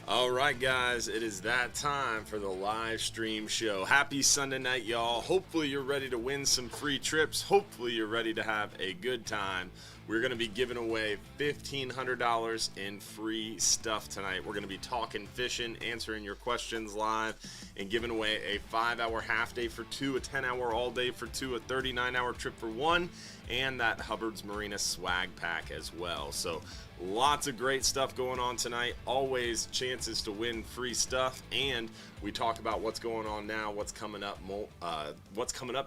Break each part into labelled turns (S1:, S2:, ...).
S1: All right, guys, it is that time for the live stream show. Happy Sunday night, y'all. Hopefully, you're ready to win some free trips. Hopefully, you're ready to have a good time. We're going to be giving away $1,500 in free stuff tonight. We're going to be talking fishing, answering your questions live, and giving away a 5-hour half day for two, a 10-hour all day for two, a 39-hour trip for one, and that Hubbard's Marina swag pack as well. So lots of great stuff going on tonight. Always chances to win free stuff, and we talk about what's going on now, what's coming up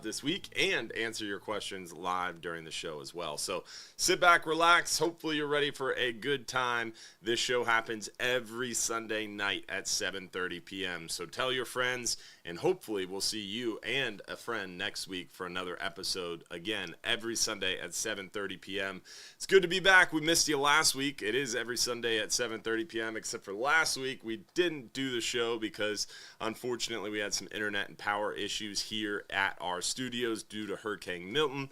S1: this week, and answer your questions live during the show as well. So sit back, relax. Hopefully you're ready for a good time. This show happens every Sunday night at 7:30 p.m. So tell your friends, and hopefully we'll see you and a friend next week for another episode. Again, every Sunday at 7:30 p.m. It's good to be back. We missed you last week. It is every Sunday at 7:30 p.m. except for last week. We didn't do the show because unfortunately we had some internet and power issues here at our studios due to Hurricane Milton.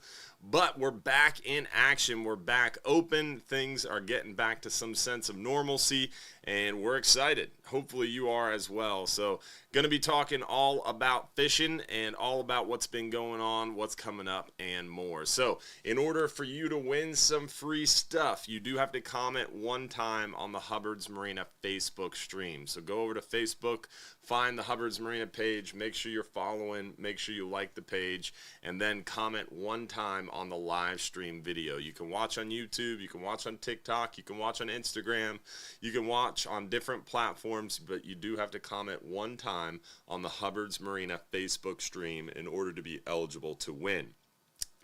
S1: But we're back in action. We're back open. Things are getting back to some sense of normalcy, and we're excited. Hopefully you are as well. So going to be talking all about fishing and all about what's been going on, what's coming up, and more. So in order for you to win some free stuff, you do have to comment one time on the Hubbard's Marina Facebook stream. So go over to Facebook, find the Hubbard's Marina page, make sure you're following, make sure you like the page, and then comment one time on the live stream video. You can watch on YouTube, you can watch on TikTok, you can watch on Instagram, you can watch on different platforms, but you do have to comment one time on the Hubbard's Marina Facebook stream in order to be eligible to win.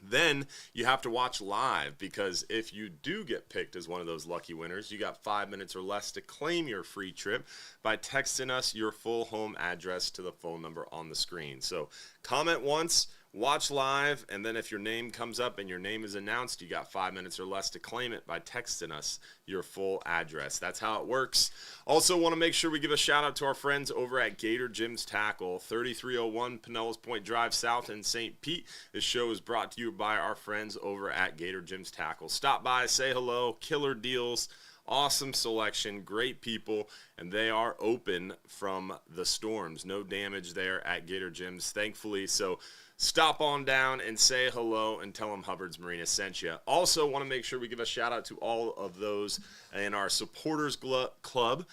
S1: Then you have to watch live, because if you do get picked as one of those lucky winners, you got 5 minutes or less to claim your free trip by texting us your full home address to the phone number on the screen. So comment once, watch live, and then if your name comes up and your name is announced, you got 5 minutes or less to claim it by texting us your full address. That's how it works. Also want to make sure we give a shout out to our friends over at Gator Jim's Tackle, 3301 Pinellas Point Drive South in St. Pete. This show is brought to you by our friends over at Gator Jim's Tackle. Stop by, say hello, killer deals, awesome selection, great people, and they are open from the storms. No damage there at Gator Jim's, thankfully. So stop on down and say hello and tell them Hubbard's Marina sent you. Also want to make sure we give a shout out to all of those in our supporters club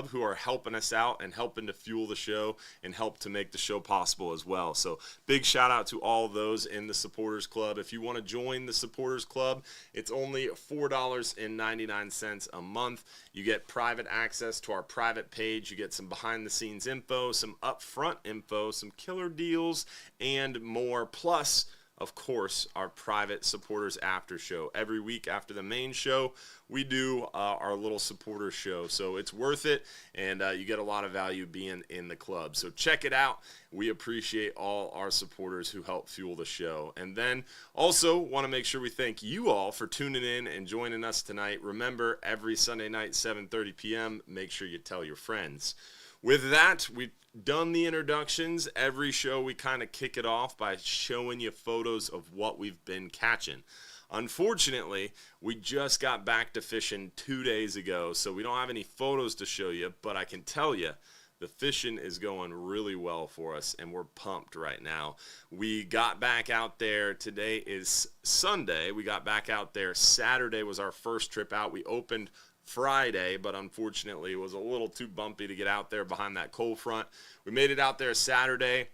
S1: who are helping us out and helping to fuel the show and help to make the show possible as well. So big shout out to all of those in the supporters club. If you want to join the supporters club, it's only $4.99 a month. You get private access to our private page. You get some behind the scenes info, some upfront info, some killer deals, and more. Plus, of course, our private supporters after show. Every week after the main show, we do our little supporter show. So it's worth it, and you get a lot of value being in the club. So check it out. We appreciate all our supporters who help fuel the show. And then also want to make sure we thank you all for tuning in and joining us tonight. Remember, every Sunday night, 7:30 p.m., make sure you tell your friends. With that, we've done the introductions. Every show we kind of kick it off by showing you photos of what we've been catching. Unfortunately, we just got back to fishing 2 days ago, so we don't have any photos to show you, but I can tell you the fishing is going really well for us, and we're pumped right now. We got back out there. Today is Sunday. We got back out there. Saturday was our first trip out. We opened Friday, but unfortunately it was a little too bumpy to get out there behind that cold front. We made it out there Saturday.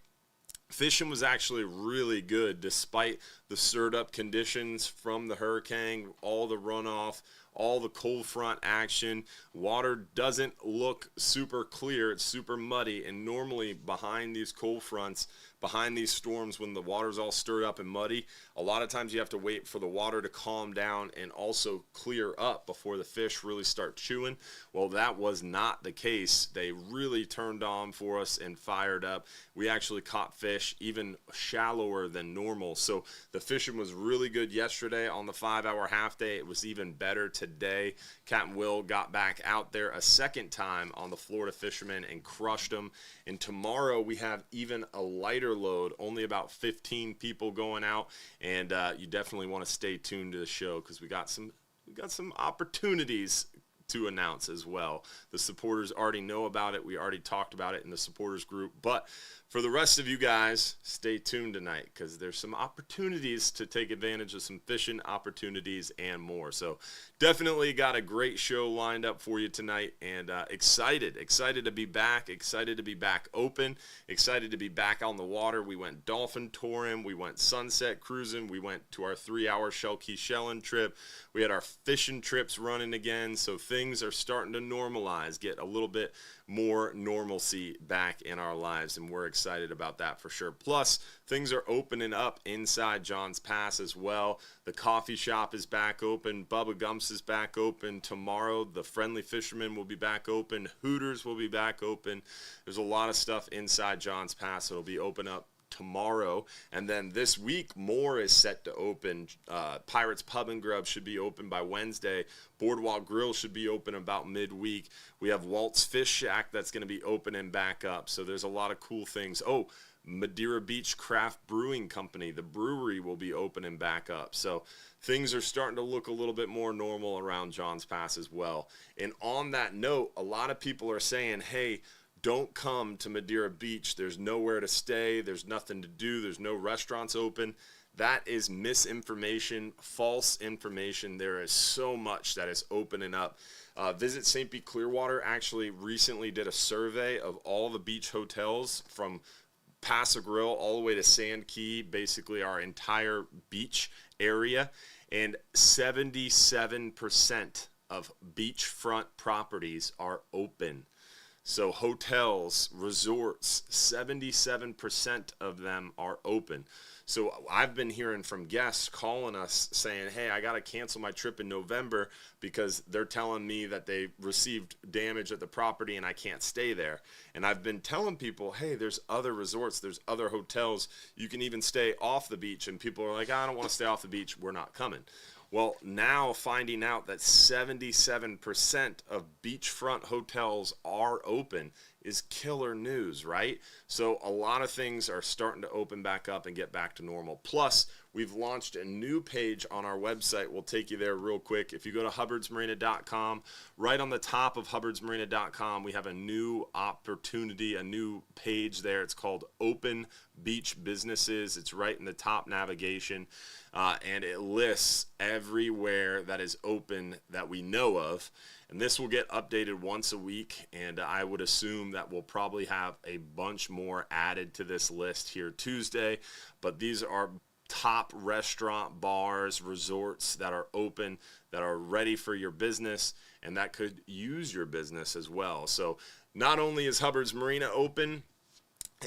S1: Fishing was actually really good despite the stirred up conditions from the hurricane, all the runoff, all the cold front action. Water doesn't look super clear. It's super muddy, and normally behind these cold fronts, behind these storms, when the water's all stirred up and muddy, a lot of times you have to wait for the water to calm down and also clear up before the fish really start chewing. Well, that was not the case. They really turned on for us and fired up. We actually caught fish even shallower than normal. So the fishing was really good yesterday on the 5-hour half day. It was even better today. Capt Will got back out there a second time on the Florida Fisherman and crushed them. And tomorrow we have even a lighter load, only about 15 people going out, and you definitely want to stay tuned to the show because we got some opportunities to announce as well. The supporters already know about it. We already talked about it in the supporters group. But for the rest of you guys, stay tuned tonight because there's some opportunities to take advantage of some fishing opportunities and more. So definitely got a great show lined up for you tonight, and excited to be back, excited to be back open, excited to be back on the water. We went dolphin touring, we went sunset cruising, we went to our 3-hour Shell Key shelling trip. We had our fishing trips running again, so things are starting to normalize, get a little bit more normalcy back in our lives, and we're excited about that for sure. Plus, things are opening up inside Johns Pass as well. The coffee shop is back open. Bubba Gumps is back open. Tomorrow, the Friendly Fisherman will be back open. Hooters will be back open. There's a lot of stuff inside Johns Pass that will be open up tomorrow, and then this week more is set to open. Pirates Pub and Grub should be open by Wednesday. Boardwalk Grill should be open about midweek. We have Walt's Fish Shack that's going to be open and back up, so there's a lot of cool things. Madeira Beach Craft Brewing Company, the brewery, will be open and back up, so things are starting to look a little bit more normal around Johns Pass as well. And on that note, a lot of people are saying, hey, don't come to Madeira Beach. There's nowhere to stay. There's nothing to do. There's no restaurants open. That is misinformation, false information. There is so much that is opening up. Visit St. Pete Clearwater actually recently did a survey of all the beach hotels from Paso Grill all the way to Sand Key, basically our entire beach area, and 77% of beachfront properties are open. So hotels, resorts, 77% of them are open. So I've been hearing from guests calling us saying, hey, I got to cancel my trip in November because they're telling me that they received damage at the property and I can't stay there. And I've been telling people, hey, there's other resorts, there's other hotels. You can even stay off the beach. And people are like, I don't want to stay off the beach. We're not coming. Well, now finding out that 77% of beachfront hotels are open is killer news, right? So a lot of things are starting to open back up and get back to normal. Plus, we've launched a new page on our website. We'll take you there real quick. If you go to hubbardsmarina.com, right on the top of hubbardsmarina.com, we have a new opportunity, a new page there. It's called Open Beach Businesses. It's right in the top navigation, and it lists everywhere that is open that we know of. And this will get updated once a week, and I would assume that we'll probably have a bunch more added to this list here Tuesday. But these are top restaurant, bars, resorts that are open, that are ready for your business, and that could use your business as well. So not only is Hubbard's Marina open,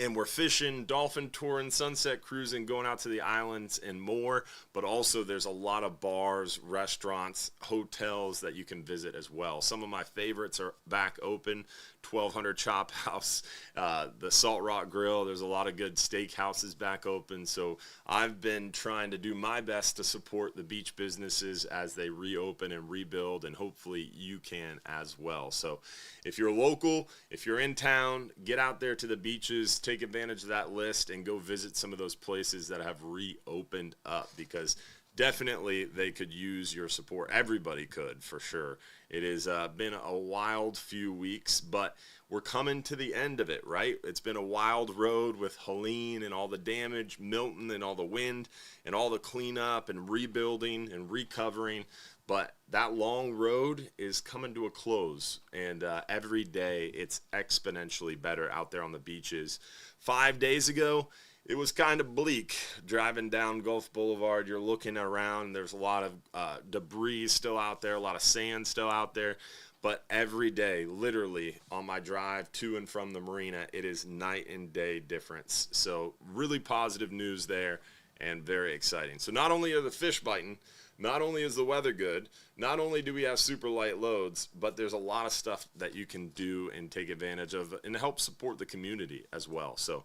S1: and we're fishing, dolphin touring, sunset cruising, going out to the islands and more, but also there's a lot of bars, restaurants, hotels that you can visit as well. Some of my favorites are back open. 1200 Chop House, the Salt Rock Grill. There's a lot of good steakhouses back open. So I've been trying to do my best to support the beach businesses as they reopen and rebuild, and hopefully you can as well. So if you're local, if you're in town, get out there to the beaches, take advantage of that list, and go visit some of those places that have reopened up, because definitely they could use your support. Everybody could, for sure. It has been a wild few weeks, but we're coming to the end of it, right? It's been a wild road with Helene and all the damage, Milton and all the wind and all the cleanup and rebuilding and recovering. But that long road is coming to a close, and every day it's exponentially better out there on the beaches. 5 days ago, it was kind of bleak driving down Gulf Boulevard. You're looking around, there's a lot of debris still out there, a lot of sand still out there. But every day, literally, on my drive to and from the marina, it is night and day difference. So really positive news there, and very exciting. So not only are the fish biting, not only is the weather good, not only do we have super light loads, but there's a lot of stuff that you can do and take advantage of and help support the community as well. So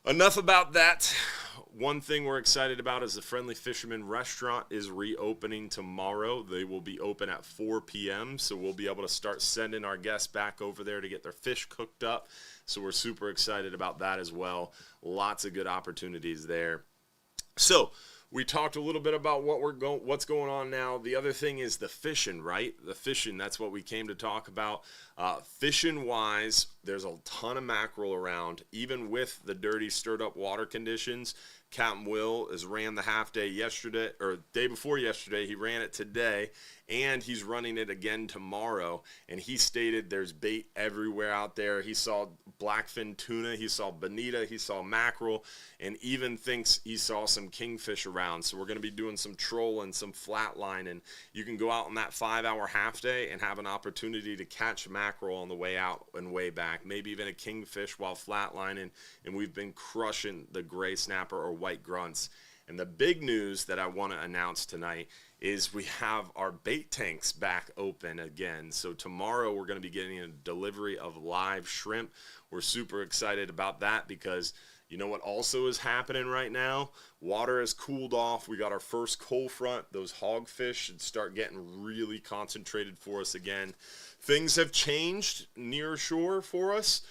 S1: enough about that. One thing we're excited about is the Friendly Fisherman restaurant is reopening tomorrow. They will be open at 4 p.m., so we'll be able to start sending our guests back over there to get their fish cooked up. So we're super excited about that as well. Lots of good opportunities there. So We talked a little bit about what's going on now. The other thing is the fishing, right? The fishing, that's what we came to talk about. Fishing wise, there's a ton of mackerel around, even with the dirty, stirred up water conditions. Capt Will has ran the half day yesterday, or day before yesterday. He ran it today, and he's running it again tomorrow. And he stated there's bait everywhere out there. He saw blackfin tuna, he saw bonita, he saw mackerel, and even thinks he saw some kingfish around. So we're going to be doing some trolling, some flatlining. You can go out on that 5-hour half day and have an opportunity to catch mackerel on the way out and way back, maybe even a kingfish while flatlining. And we've been crushing the gray snapper or white grunts. And the big news that I want to announce tonight is we have our bait tanks back open again. So tomorrow we're going to be getting a delivery of live shrimp. We're super excited about that because you know what also is happening right now? Water has cooled off. We got our first cold front. Those hogfish should start getting really concentrated for us again. Things have changed near shore for us.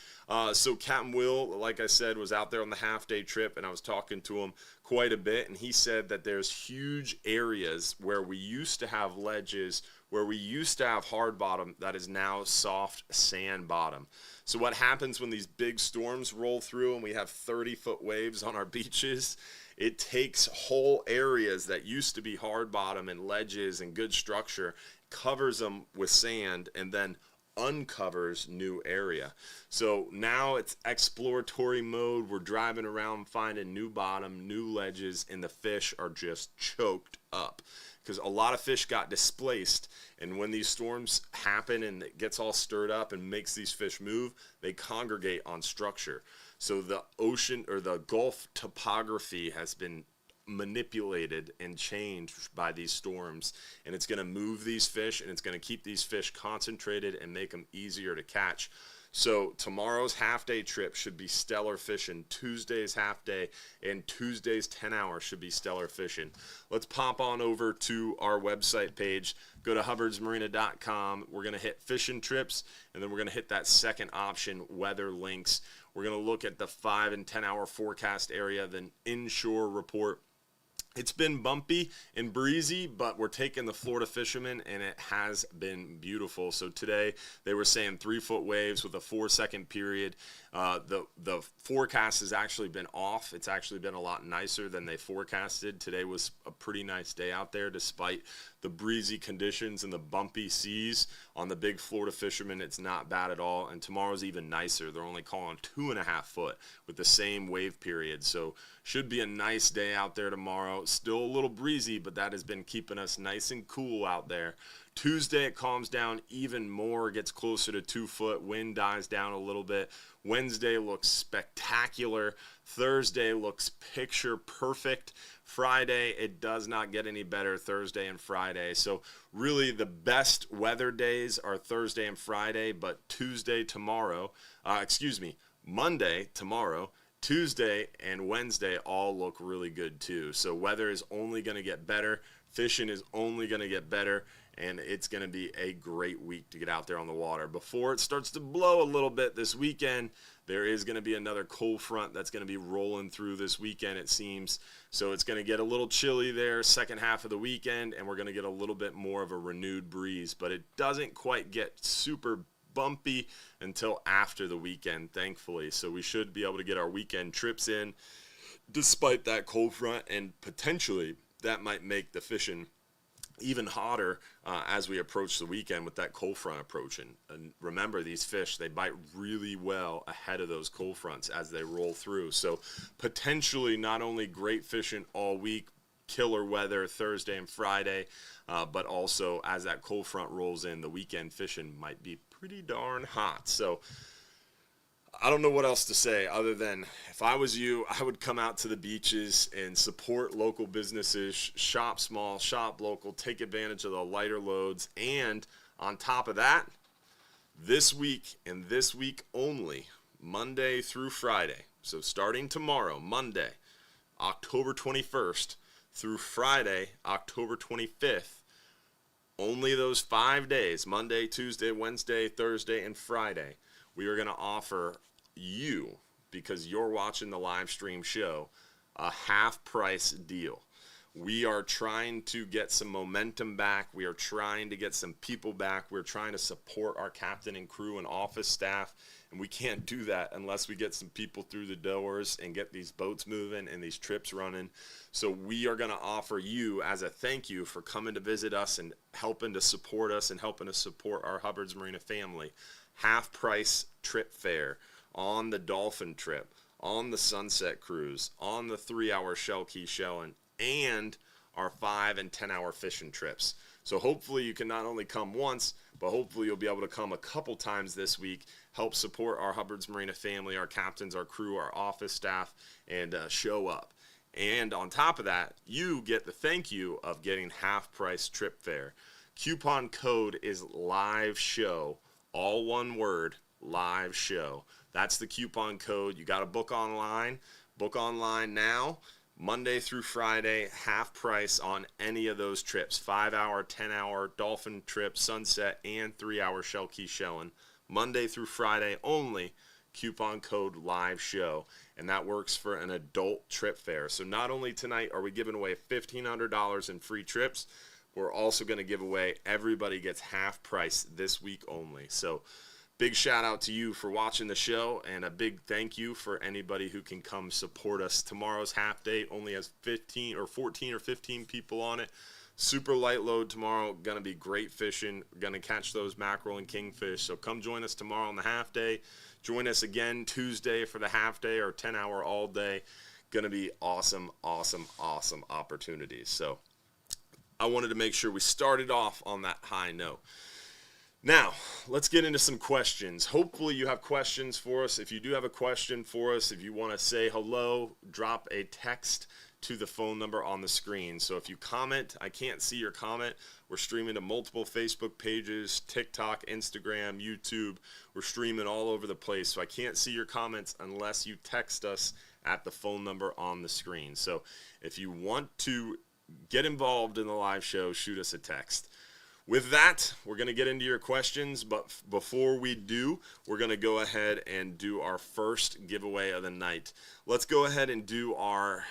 S1: So Captain Will, like I said, was out there on the half-day trip, and I was talking to him quite a bit, and he said that there's huge areas where we used to have ledges, where we used to have hard bottom, that is now soft sand bottom. So what happens when these big storms roll through and we have 30-foot waves on our beaches? It takes whole areas that used to be hard bottom and ledges and good structure, covers them with sand, and then uncovers new area. So now it's exploratory mode. We're driving around finding new bottom, new ledges, and the fish are just choked up because a lot of fish got displaced. And when these storms happen and it gets all stirred up and makes these fish move, they congregate on structure. So the ocean or the Gulf topography has been manipulated and changed by these storms, and it's going to move these fish, and it's going to keep these fish concentrated and make them easier to catch. So tomorrow's half-day trip should be stellar fishing. Tuesday's half-day and Tuesday's 10-hour should be stellar fishing. Let's pop on over to our website page. Go to hubbardsmarina.com. We're going to hit fishing trips, and then we're going to hit that second option, weather links. We're going to look at the 5 and 10-hour forecast area, then inshore report. It's been bumpy and breezy, but we're taking the Florida fishermen, and it has been beautiful. So today they were saying 3-foot waves with a 4-second period. The forecast has actually been off. It's actually been a lot nicer than they forecasted. Today was a pretty nice day out there despite the breezy conditions and the bumpy seas. On the big Florida fishermen, it's not bad at all. And tomorrow's even nicer. They're only calling 2.5 foot with the same wave period. So should be a nice day out there tomorrow. Still a little breezy, but that has been keeping us nice and cool out there. Tuesday, it calms down even more, gets closer to 2 foot. Wind dies down a little bit. Wednesday looks spectacular. Thursday looks picture perfect. Friday, it does not get any better, Thursday and Friday. So really the best weather days are Thursday and Friday, but Monday, tomorrow, Tuesday and Wednesday all look really good too. So weather is only going to get better. Fishing is only going to get better. And it's going to be a great week to get out there on the water. Before it starts to blow a little bit this weekend, there is going to be another cold front that's going to be rolling through this weekend, it seems. So it's going to get a little chilly there second half of the weekend, and we're going to get a little bit more of a renewed breeze. But it doesn't quite get super bumpy until after the weekend, thankfully. So we should be able to get our weekend trips in despite that cold front, and potentially that might make the fishing even hotter as we approach the weekend with that cold front approaching. And remember, these fish, they bite really well ahead of those cold fronts as they roll through. So potentially not only great fishing all week, killer weather Thursday and Friday, but also as that cold front rolls in, the weekend fishing might be pretty darn hot. So I don't know what else to say other than if I was you, I would come out to the beaches and support local businesses, shop small, shop local, take advantage of the lighter loads. And on top of that, this week and this week only, Monday through Friday. So starting tomorrow, Monday, October 21st through Friday, October 25th, only those 5 days, Monday, Tuesday, Wednesday, Thursday, and Friday, we are going to offer you, because you're watching the live stream show, a half price deal. We are trying to get some momentum back. We are trying to get some people back. We're trying to support our captain and crew and office staff. And we can't do that unless we get some people through the doors and get these boats moving and these trips running. So we are going to offer you, as a thank you for coming to visit us and helping to support us and helping to support our Hubbard's Marina family, half price trip fare on the Dolphin trip, on the Sunset Cruise, on the 3-hour Shell Key shelling, and our 5 and 10-hour fishing trips. So hopefully you can not only come once, but hopefully you'll be able to come a couple times this week, help support our Hubbard's Marina family, our captains, our crew, our office staff, and show up. And on top of that, you get the thank you of getting half-price trip fare. Coupon code is live show, all one word, live show. That's the coupon code. You got to book online. Book online now. Monday through Friday, half price on any of those trips. 5-hour, 10-hour Dolphin trip, Sunset, and 3-hour Shell Key shelling. Monday through Friday only, coupon code live show. And that works for an adult trip fare. So not only tonight are we giving away $1,500 in free trips, we're also going to give away, everybody gets half price this week only. So big shout out to you for watching the show, and a big thank you for anybody who can come support us. Tomorrow's half day only has 14 or 15 people on it. Super light load tomorrow. Going to be great fishing. We're going to catch those mackerel and kingfish. So come join us tomorrow on the half day. Join us again Tuesday for the half day or 10-hour all day. Going to be awesome, awesome, awesome opportunities. So I wanted to make sure we started off on that high note. Now, let's get into some questions. Hopefully you have questions for us. If you do have a question for us, if you want to say hello, drop a text to the phone number on the screen. So if you comment, I can't see your comment. We're streaming to multiple Facebook pages, TikTok, Instagram, YouTube. We're streaming all over the place. So I can't see your comments unless you text us at the phone number on the screen. So if you want to get involved in the live show, shoot us a text. With that, we're going to get into your questions, but before we do, we're going to go ahead and do our first giveaway of the night. Let's go ahead and do our,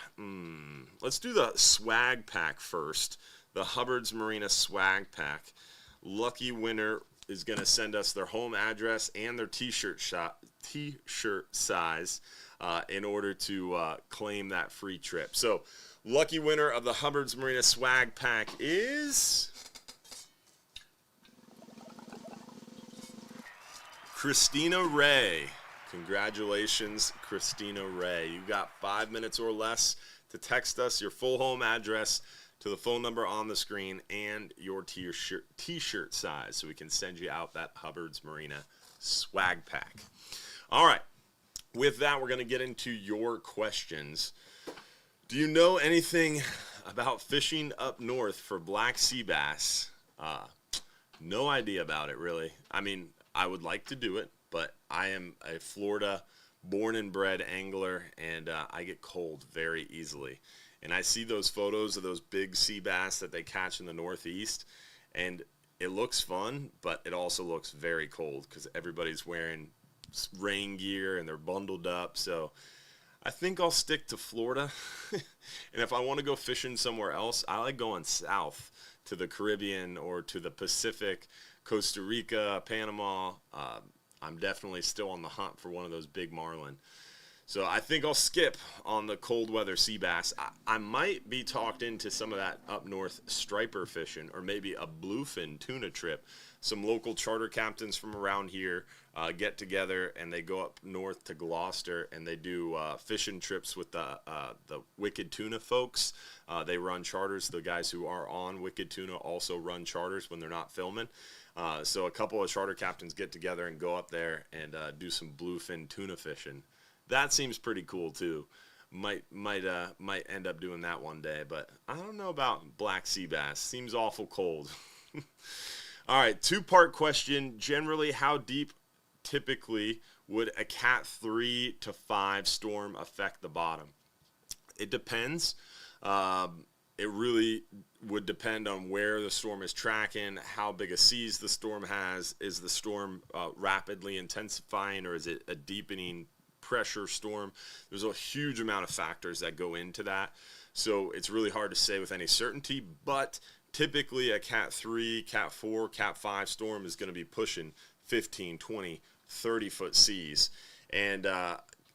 S1: let's do the swag pack first, the Hubbard's Marina swag pack. Lucky winner is going to send us their home address and their t-shirt size in order to claim that free trip. So, lucky winner of the Hubbard's Marina swag pack is Christina Ray. Congratulations, Christina Ray. You got 5 minutes or less to text us your full home address to the phone number on the screen and your t-shirt size so we can send you out that Hubbard's Marina swag pack. All right. With that, we're going to get into your questions. Do you know anything about fishing up north for black sea bass? No idea about it, really. I mean, I would like to do it, but I am a Florida born and bred angler, and I get cold very easily. And I see those photos of those big sea bass that they catch in the Northeast, and it looks fun, but it also looks very cold because everybody's wearing rain gear and they're bundled up. So I think I'll stick to Florida. And if I want to go fishing somewhere else, I like going south to the Caribbean or to the Pacific, Costa Rica, Panama. I'm definitely still on the hunt for one of those big marlin. So I think I'll skip on the cold weather sea bass. I might be talked into some of that up north striper fishing, or maybe a bluefin tuna trip. Some local charter captains from around here get together and they go up north to Gloucester and they do fishing trips with the Wicked Tuna folks. They run charters. The guys who are on Wicked Tuna also run charters when they're not filming. So a couple of charter captains get together and go up there and do some bluefin tuna fishing. That seems pretty cool too. Might end up doing that one day, but I don't know about black sea bass. Seems awful cold. All right, two-part question. Generally, how deep typically would a Cat 3 to 5 storm affect the bottom? It depends. It really would depend on where the storm is tracking, how big a seas the storm has. Is the storm rapidly intensifying, or is it a deepening pressure storm? There's a huge amount of factors that go into that. So it's really hard to say with any certainty, but typically a Cat 3, Cat 4, Cat 5 storm is going to be pushing 15, 20, 30-foot seas. And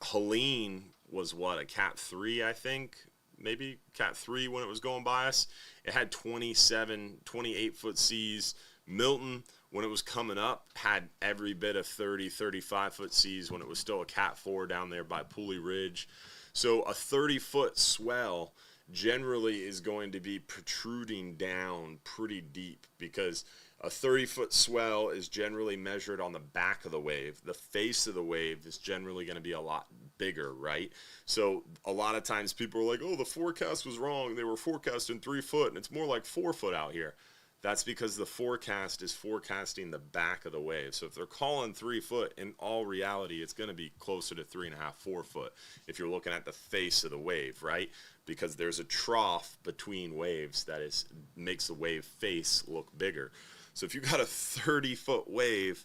S1: Helene was what, a Cat 3, I think? Maybe Cat 3 when it was going by us. It had 27, 28-foot seas. Milton, when it was coming up, had every bit of 30, 35-foot seas when it was still a Cat 4 down there by Pooley Ridge. So a 30-foot swell generally is going to be protruding down pretty deep, because a 30-foot swell is generally measured on the back of the wave. The face of the wave is generally going to be a lot bigger, right? So a lot of times people are like, oh, the forecast was wrong. They were forecasting 3 foot, and it's more like 4 foot out here. That's because the forecast is forecasting the back of the wave. So if they're calling 3 foot, in all reality, it's going to be closer to 3.5, 4 foot if you're looking at the face of the wave, right? Because there's a trough between waves that makes the wave face look bigger. So if you've got a 30-foot wave,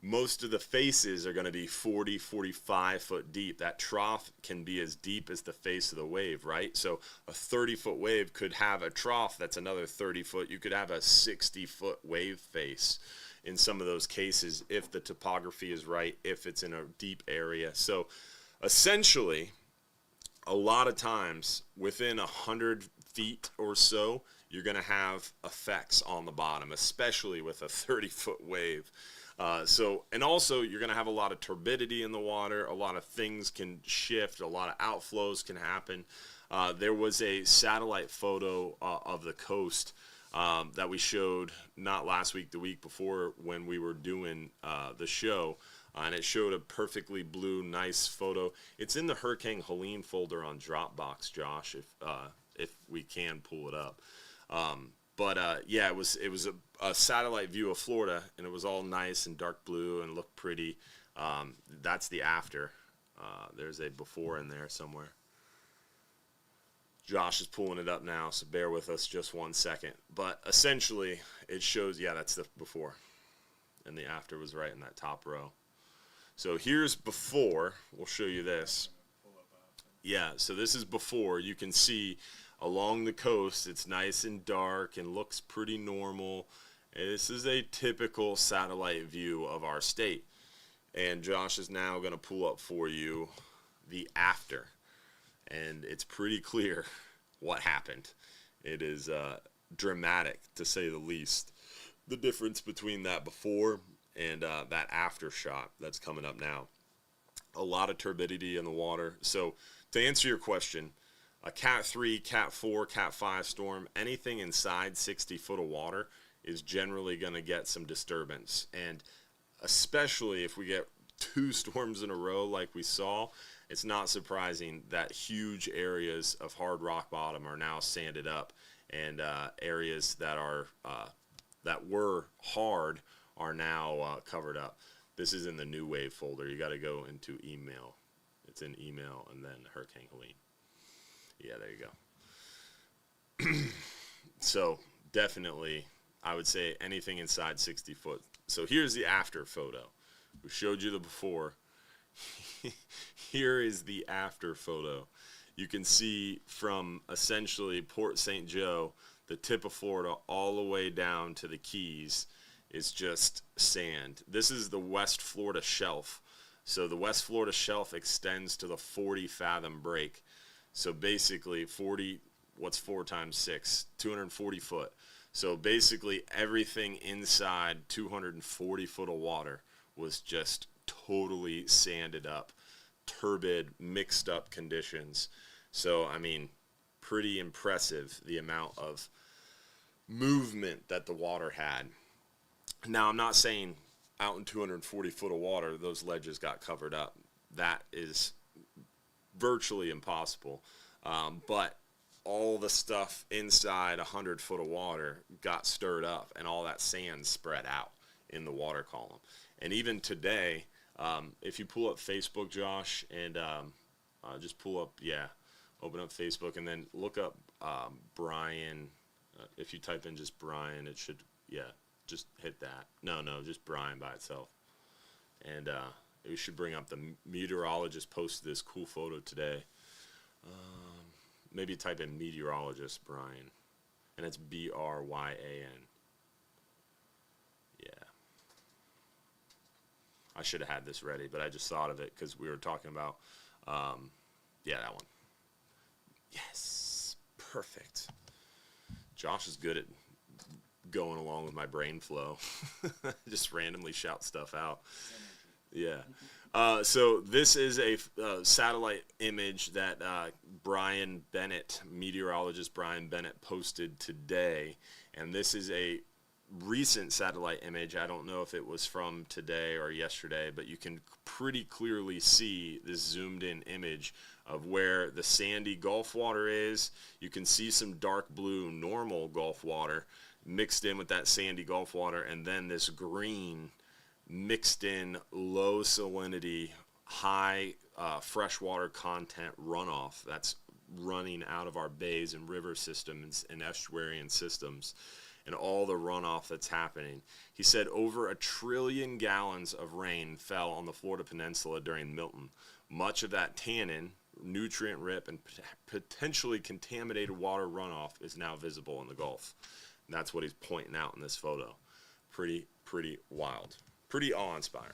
S1: most of the faces are going to be 40, 45 foot deep. That trough can be as deep as the face of the wave, right? So a 30-foot wave could have a trough that's another 30 foot. You could have a 60-foot wave face in some of those cases if the topography is right, if it's in a deep area. So essentially, a lot of times within 100 feet or so, you're going to have effects on the bottom, especially with a 30-foot wave. And also you're going to have a lot of turbidity in the water. A lot of things can shift. A lot of outflows can happen. There was a satellite photo of the coast that we showed not last week, the week before when we were doing the show. And it showed a perfectly blue, nice photo. It's in the Hurricane Helene folder on Dropbox, Josh, if we can pull it up. Yeah, it was a satellite view of Florida, and it was all nice and dark blue and looked pretty. That's the after. There's a before in there somewhere. Josh is pulling it up now, so bear with us just 1 second. But essentially, it shows, yeah, that's the before. And the after was right in that top row. So here's before. We'll show you this. Yeah, so this is before. You can see along the coast, it's nice and dark and looks pretty normal. And this is a typical satellite view of our state. And Josh is now going to pull up for you the after. And it's pretty clear what happened. It is dramatic, to say the least. The difference between that before and that after shot that's coming up now. A lot of turbidity in the water. So to answer your question, a Cat 3, Cat 4, Cat 5 storm, anything inside 60 foot of water is generally going to get some disturbance. And especially if we get 2 storms in a row like we saw, it's not surprising that huge areas of hard rock bottom are now sanded up, and areas that are that were hard are now covered up. This is in the new wave folder. You got to go into email. It's in email and then Hurricane Helene. Yeah, there you go. So definitely, I would say anything inside 60 foot. So here's the after photo. We showed you the before. Here is the after photo. You can see from essentially Port St. Joe, the tip of Florida, all the way down to the Keys is just sand. This is the West Florida shelf. So the West Florida shelf extends to the 40 fathom break. So basically 40, what's 4 times 6? 240 foot. So basically everything inside 240 foot of water was just totally sanded up, turbid, mixed up conditions. So, I mean, pretty impressive the amount of movement that the water had. Now, I'm not saying out in 240 foot of water, those ledges got covered up. That is virtually impossible. But all the stuff inside 100 foot of water got stirred up, and all that sand spread out in the water column. And even today, if you pull up Facebook, Josh, and just pull up, open up Facebook, and then look up Brian. If you type in just Brian, it should, just hit that. No, just Brian by itself. And it should bring up the meteorologist posted this cool photo today. maybe type in meteorologist Brian, and it's Bryan. Yeah. I should have had this ready, but I just thought of it because we were talking about, that one. Yes, perfect. Josh is good at going along with my brain flow. Just randomly shout stuff out. Yeah. So this is a satellite image that Brian Bennett, meteorologist Brian Bennett, posted today. And this is a recent satellite image. I don't know if it was from today or yesterday, but you can pretty clearly see this zoomed in image of where the sandy Gulf water is. You can see some dark blue normal Gulf water mixed in with that sandy Gulf water, and then this green mixed in low salinity, high freshwater content runoff that's running out of our bays and river systems and estuarine systems, and all the runoff that's happening. He said over 1 trillion gallons of rain fell on the Florida Peninsula during Milton. Much of that tannin, nutrient rich, and potentially contaminated water runoff is now visible in the Gulf. And that's what he's pointing out in this photo. Pretty wild. Pretty awe-inspiring.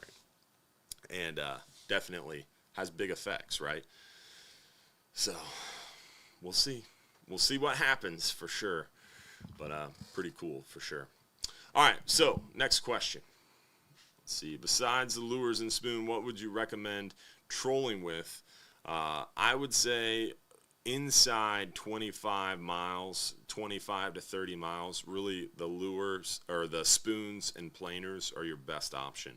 S1: And definitely has big effects, right? So we'll see. We'll see what happens for sure. But pretty cool for sure. All right, so next question. Let's see. Besides the lures and spoon, what would you recommend trolling with? I would say inside 25 miles, 25 to 30 miles, really the lures or the spoons and planers are your best option.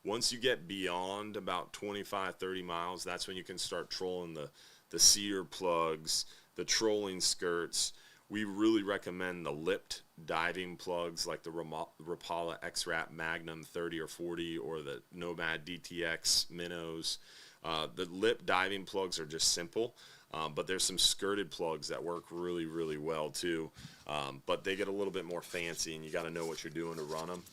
S1: Once you get beyond about 25, 30 miles, that's when you can start trolling the cedar plugs, the trolling skirts. We really recommend the lipped diving plugs like the Rapala X-Rap Magnum 30 or 40 or the Nomad DTX Minnows. The lip diving plugs are just simple, but there's some skirted plugs that work really, really well too. But they get a little bit more fancy, and you got to know what you're doing to run them.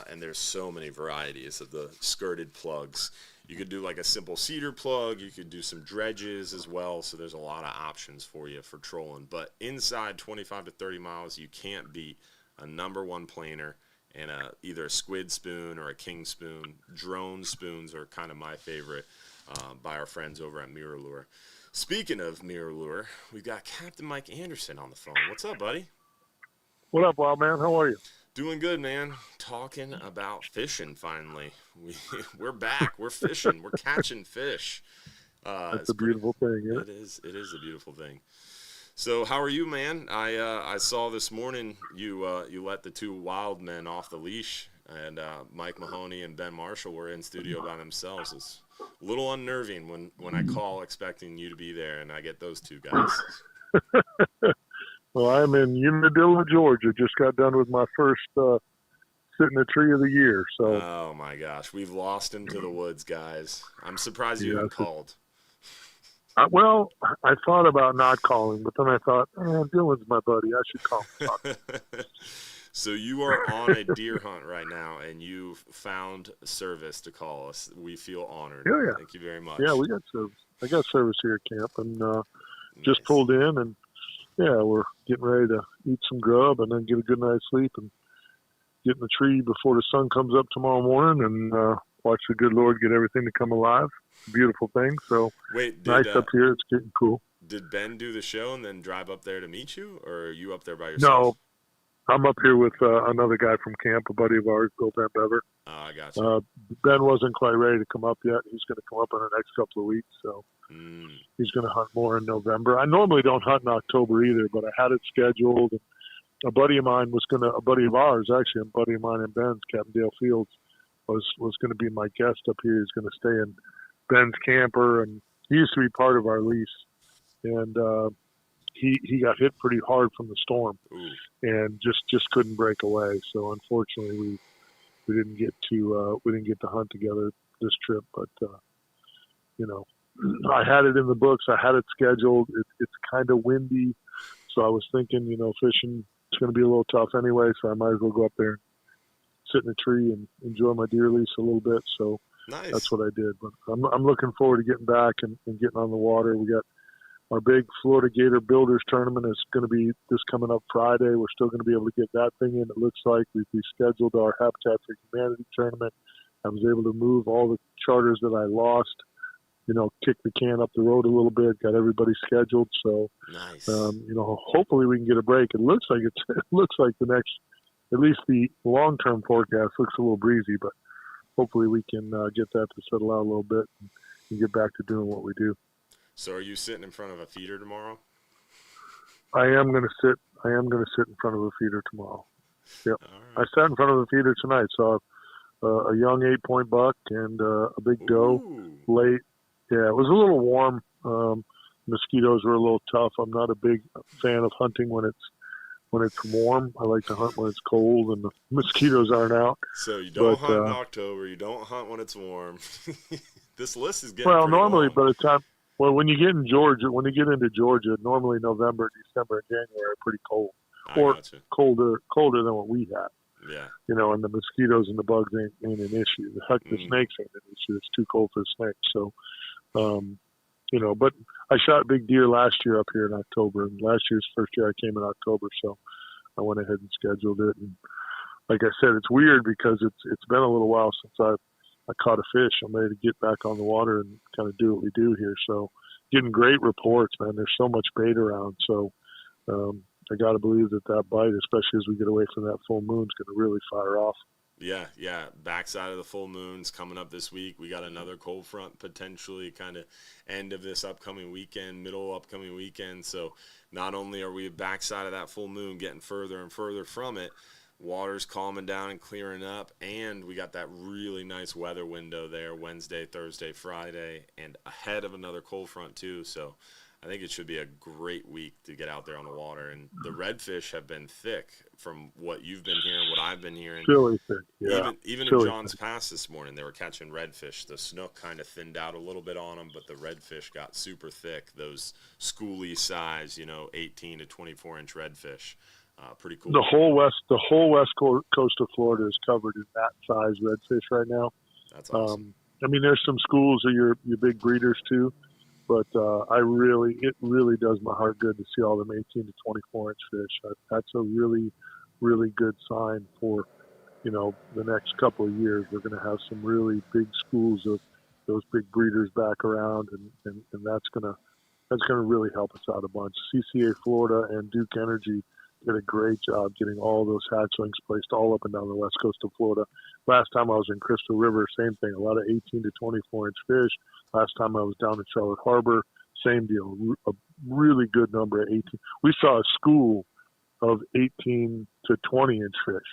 S1: And there's so many varieties of the skirted plugs. You could do like a simple cedar plug. You could do some dredges as well. So there's a lot of options for you for trolling. But inside 25 to 30 miles, you can't beat a #1 planer and either a squid spoon or a king spoon. Drone spoons are kind of my favorite by our friends over at Mirror Lure. Speaking of Mirror Lure, we've got Captain Mike Anderson on the phone. What's up, buddy?
S2: What up, wild man? How are you?
S1: Doing good, man. Talking about fishing finally. We're back. We're fishing. We're catching fish.
S2: That's a beautiful thing, yeah?
S1: It is a beautiful thing. So how are you, man? I saw this morning you let the two wild men off the leash, and Mike Mahoney and Ben Marshall were in studio by themselves. It's a little unnerving when I call expecting you to be there, and I get those two guys.
S2: Well, I'm in Unadilla, Georgia. Just got done with my first sit in the tree of the year. So.
S1: Oh my gosh, we've lost him to the woods, guys. I'm surprised you haven't called.
S2: Well, I thought about not calling, but then I thought, Dylan's my buddy. I should call him.
S1: So you are on a deer hunt right now, and you've found service to call us. We feel honored.
S2: Yeah.
S1: Thank you very much.
S2: Yeah, we got service. I got service here at camp, and just pulled in, and yeah, we're getting ready to eat some grub and then get a good night's sleep and get in the tree before the sun comes up tomorrow morning and watch the good Lord get everything to come alive. Beautiful thing. So nice up here. It's getting cool.
S1: Did Ben do the show and then drive up there to meet you, or are you up there by yourself?
S2: No, I'm up here with another guy from camp, a buddy of ours, Bill Van Bever.
S1: Oh, I got you.
S2: Ben wasn't quite ready to come up yet. He's going to come up in the next couple of weeks. So he's going to hunt more in November. I normally don't hunt in October either, but I had it scheduled. And a buddy of ours, actually, a buddy of mine and Ben's, Captain Dale Fields, was going to be my guest up here. He's going to stay in Ben's camper, and he used to be part of our lease. And he got hit pretty hard from the storm.
S1: Ooh.
S2: And just couldn't break away. So unfortunately, we didn't get to hunt together this trip. But I had it in the books. I had it scheduled. It's kind of windy, so I was thinking, fishing is going to be a little tough anyway. So I might as well go up there and sit in a tree and enjoy my deer lease a little bit. So
S1: nice.
S2: That's what I did. But I'm looking forward to getting back and getting on the water. We got our big Florida Gator Builders tournament is going to be this coming up Friday. We're still going to be able to get that thing in. It looks like we scheduled our Habitat for Humanity tournament. I was able to move all the charters that I lost, kick the can up the road a little bit, got everybody scheduled. So,
S1: nice.
S2: Hopefully we can get a break. It looks like the next, at least the long-term forecast looks a little breezy, but hopefully we can get that to settle out a little bit and get back to doing what we do.
S1: So are you sitting in front of a feeder tomorrow?
S2: I am going to sit in front of a feeder tomorrow. Yep. Right. I sat in front of a feeder tonight, saw a young 8-point buck and a big doe late. Yeah, it was a little warm. Mosquitoes were a little tough. I'm not a big fan of hunting when it's warm. I like to hunt when it's cold and the mosquitoes aren't out.
S1: So you don't hunt in October. You don't hunt when it's warm. This list is getting
S2: normally
S1: long.
S2: by the time. Well, when you get into Georgia, normally November, December, and January are pretty cold, or colder than what we have.
S1: Yeah.
S2: And the mosquitoes and the bugs ain't an issue. Heck, the snakes ain't an issue. It's too cold for the snakes. So, but I shot big deer last year up here in October, and last year's first year I came in October, so I went ahead and scheduled it. And like I said, it's weird because it's been a little while since I caught a fish. I'm ready to get back on the water and kind of do what we do here. So getting great reports, man. There's so much bait around. So I got to believe that bite, especially as we get away from that full moon, is going to really fire off.
S1: Yeah. Backside of the full moon's coming up this week. We got another cold front potentially kind of end of this upcoming weekend, middle upcoming weekend. So not only are we backside of that full moon getting further and further from it, water's calming down and clearing up, and we got that really nice weather window there Wednesday, Thursday, Friday, and ahead of another cold front too. So I think it should be a great week to get out there on the water. And the redfish have been thick from what you've been hearing, what I've been hearing.
S2: Really thick, yeah.
S1: Even in John's Pass this morning, they were catching redfish. The snook kind of thinned out a little bit on them, but the redfish got super thick. Those schoolie size, 18 to 24-inch redfish. Pretty cool.
S2: The whole west coast of Florida is covered in that size redfish right now.
S1: That's awesome.
S2: There's some schools of your big breeders too, but it really does my heart good to see all them 18 to 24-inch fish. That's a really, really good sign for, the next couple of years. We're going to have some really big schools of those big breeders back around, and that's going to really help us out a bunch. CCA Florida and Duke Energy did a great job getting all those hatchlings placed all up and down the west coast of Florida. Last time I was in Crystal River, same thing, a lot of 18 to 24-inch fish. Last time I was down in Charlotte Harbor, same deal, a really good number of 18. We saw a school of 18 to 20-inch fish.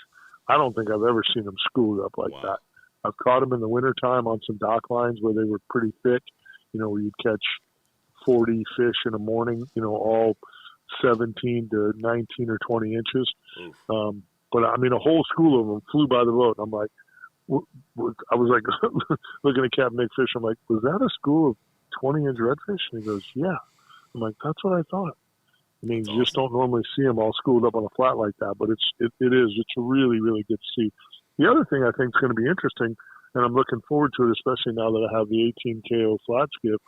S2: I don't think I've ever seen them schooled up like that. I've caught them in the wintertime on some dock lines where they were pretty thick, where you'd catch 40 fish in a morning, all 17 to 19 or 20 inches. But a whole school of them flew by the boat. I'm like, I was like looking at Capt Nick Fish. I'm like, was that a school of 20-inch redfish? And he goes, yeah. I'm like, that's what I thought. You just don't normally see them all schooled up on a flat like that, but it is. It's really, really good to see. The other thing I think is going to be interesting, and I'm looking forward to it, especially now that I have the 18 KO flat skip.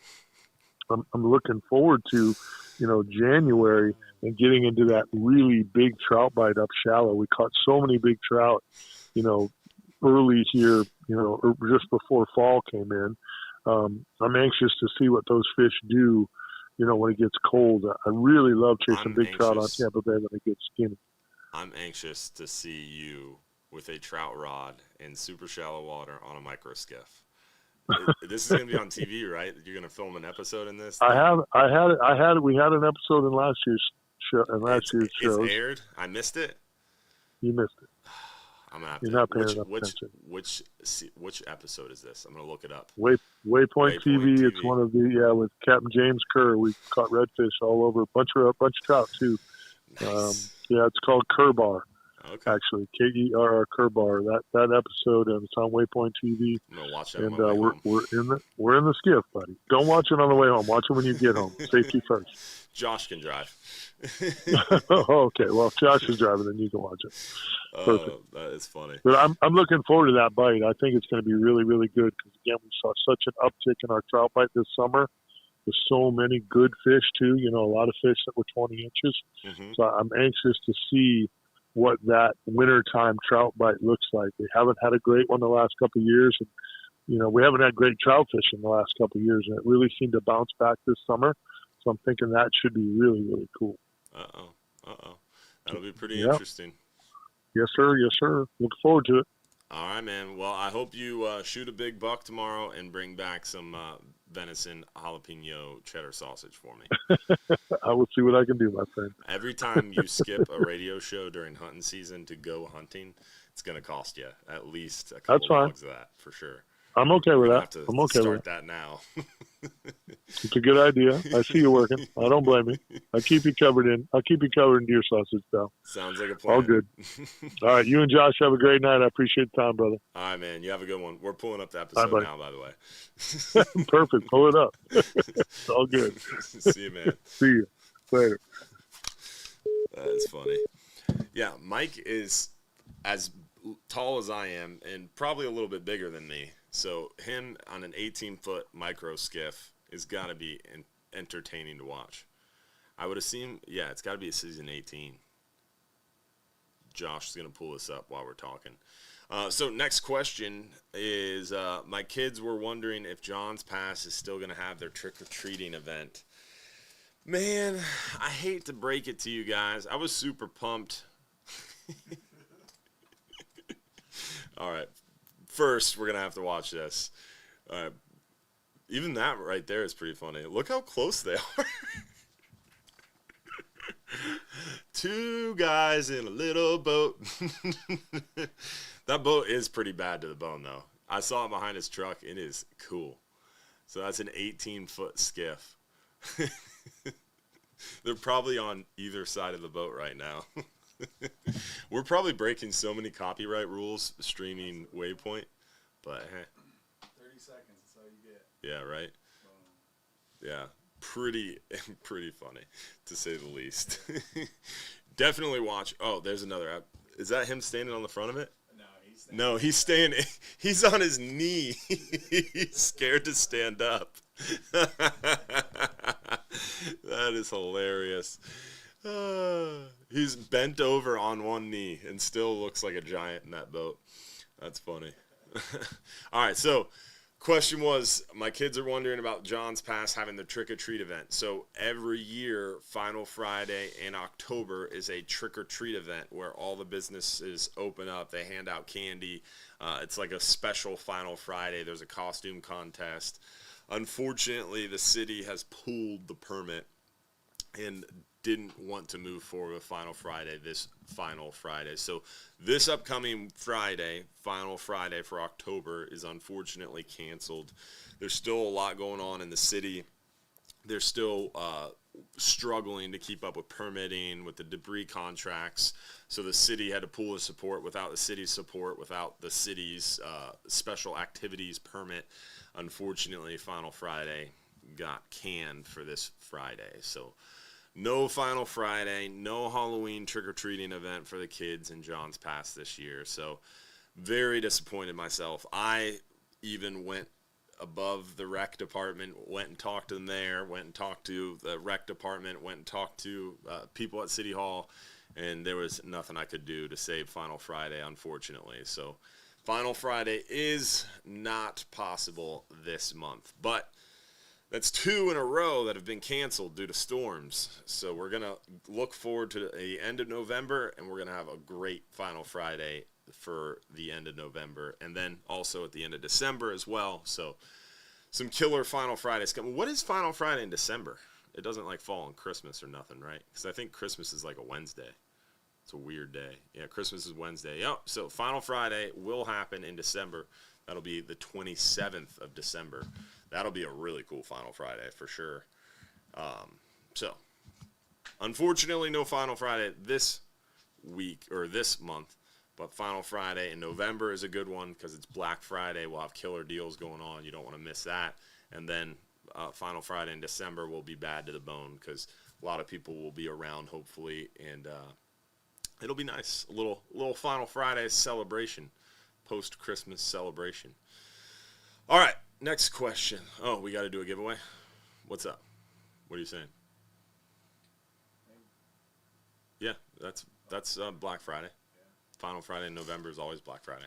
S2: I'm looking forward to, January and getting into that really big trout bite up shallow. We caught so many big trout, early here, or just before fall came in. I'm anxious to see what those fish do, when it gets cold. I really love chasing big trout on Tampa Bay when it gets skinny.
S1: I'm anxious to see you with a trout rod in super shallow water on a micro skiff. This is going to be on TV, right? You're going to film an episode in this?
S2: We had an episode in last year's show.
S1: It's aired? I missed it?
S2: You missed it.
S1: I'm gonna have
S2: You're
S1: to,
S2: not paying enough attention.
S1: Which episode is this? I'm going to look it up.
S2: Waypoint TV. It's one of with Captain James Kerr. We caught redfish all over, a bunch of trout too.
S1: Nice.
S2: It's called Kerr Bar.
S1: Okay.
S2: Actually, KERR Kerr Bar. That episode, and it's on Waypoint TV.
S1: I'm gonna watch that.
S2: And we're in the skiff, buddy. Don't watch it on the way home. Watch it when you get home. Safety first.
S1: Josh can drive.
S2: Okay. Well, if Josh is driving, then you can watch it. Perfect.
S1: That is funny.
S2: But I'm looking forward to that bite. I think it's going to be really, really good because again, we saw such an uptick in our trout bite this summer. with so many good fish too. You know, a lot of fish that were 20 inches.
S1: Mm-hmm.
S2: So I'm anxious to see what that wintertime trout bite looks like. We haven't had a great one the last couple of years. And, you know, we haven't had great trout fishing the last couple of years, and it really seemed to bounce back this summer. So I'm thinking that should be really, really cool.
S1: That'll be pretty interesting.
S2: Yes, sir. Yes, sir. Looking forward to it.
S1: All right, man. Well, I hope you shoot a big buck tomorrow and bring back some venison jalapeno cheddar sausage for me.
S2: I will see what I can do, my friend.
S1: Every time you skip a radio show during hunting season to go hunting, it's going to cost you at least a couple logs of that for sure.
S2: I'm okay with that.
S1: I'm okay with that now.
S2: It's a good idea. I see you working. I don't blame you. I'll keep you covered in deer sausage, though.
S1: Sounds like a plan.
S2: All good. All right, you and Josh have a great night. I appreciate the time, brother.
S1: All right, man. You have a good one. We're pulling up the episode now, by the way.
S2: Perfect. Pull it up. It's all good.
S1: See you, man.
S2: See you later.
S1: That is funny. Yeah, Mike is as tall as I am and probably a little bit bigger than me. So him on an 18-foot micro skiff is got to be entertaining to watch. I would assume, it's got to be a season 18. Josh is going to pull this up while we're talking. So next question is, my kids were wondering if John's Pass is still going to have their trick-or-treating event. Man, I hate to break it to you guys. I was super pumped. All right. First, we're going to have to watch this. Even that right there is pretty funny. Look how close they are. Two guys in a little boat. That boat is pretty bad to the bone, though. I saw it behind his truck. It is cool. So that's an 18-foot skiff. They're probably on either side of the boat right now. We're probably breaking so many copyright rules streaming Waypoint, but hey.
S3: 30 seconds, that's all you get.
S1: Yeah, right? Yeah, pretty funny, to say the least. Definitely watch. Oh, there's another app. Is that him standing on the front of it? No, he's staying. He's on his knee. He's scared to stand up. That is hilarious. He's bent over on one knee and still looks like a giant in that boat. That's funny. All right, so question was, my kids are wondering about John's Pass having the trick-or-treat event. So every year, Final Friday in October is a trick-or-treat event where all the businesses open up. They hand out candy. It's like a special Final Friday. There's a costume contest. Unfortunately, the city has pulled the permit and didn't want to move forward with Final Friday this Final Friday. So this upcoming Friday, Final Friday for October, is unfortunately canceled. There's still a lot going on in the city. They're still struggling to keep up with permitting, with the debris contracts. So the city had to pull the support. Without the city's support, without the city's special activities permit, unfortunately, Final Friday got canned for this Friday. So no Final Friday, no Halloween trick-or-treating event for the kids in John's Pass this year. So very disappointed myself. I even went above the rec department, went and talked to them there, went and talked to the rec department, went and talked to people at City Hall, and there was nothing I could do to save Final Friday, unfortunately. So Final Friday is not possible this month. But that's 2 in a row that have been canceled due to storms. So we're going to look forward to the end of November, and we're going to have a great Final Friday for the end of November, and then also at the end of December as well. So some killer Final Fridays coming. What is Final Friday in December? It doesn't like fall on Christmas or nothing, right? Because I think Christmas is like a Wednesday. It's a weird day. Yeah, Christmas is Wednesday. Yep. So Final Friday will happen in December. That'll be the 27th of December. That'll be a really cool Final Friday for sure. So, unfortunately, no Final Friday this week or this month, but Final Friday in November is a good one because it's Black Friday. We'll have killer deals going on. You don't want to miss that. And then Final Friday in December will be bad to the bone because a lot of people will be around, hopefully, and it'll be nice. A little Final Friday celebration, post-Christmas celebration. All right. Next question. Oh, we got to do a giveaway? What's up? What are you saying? Yeah, that's Black Friday. Final Friday in November is always Black Friday.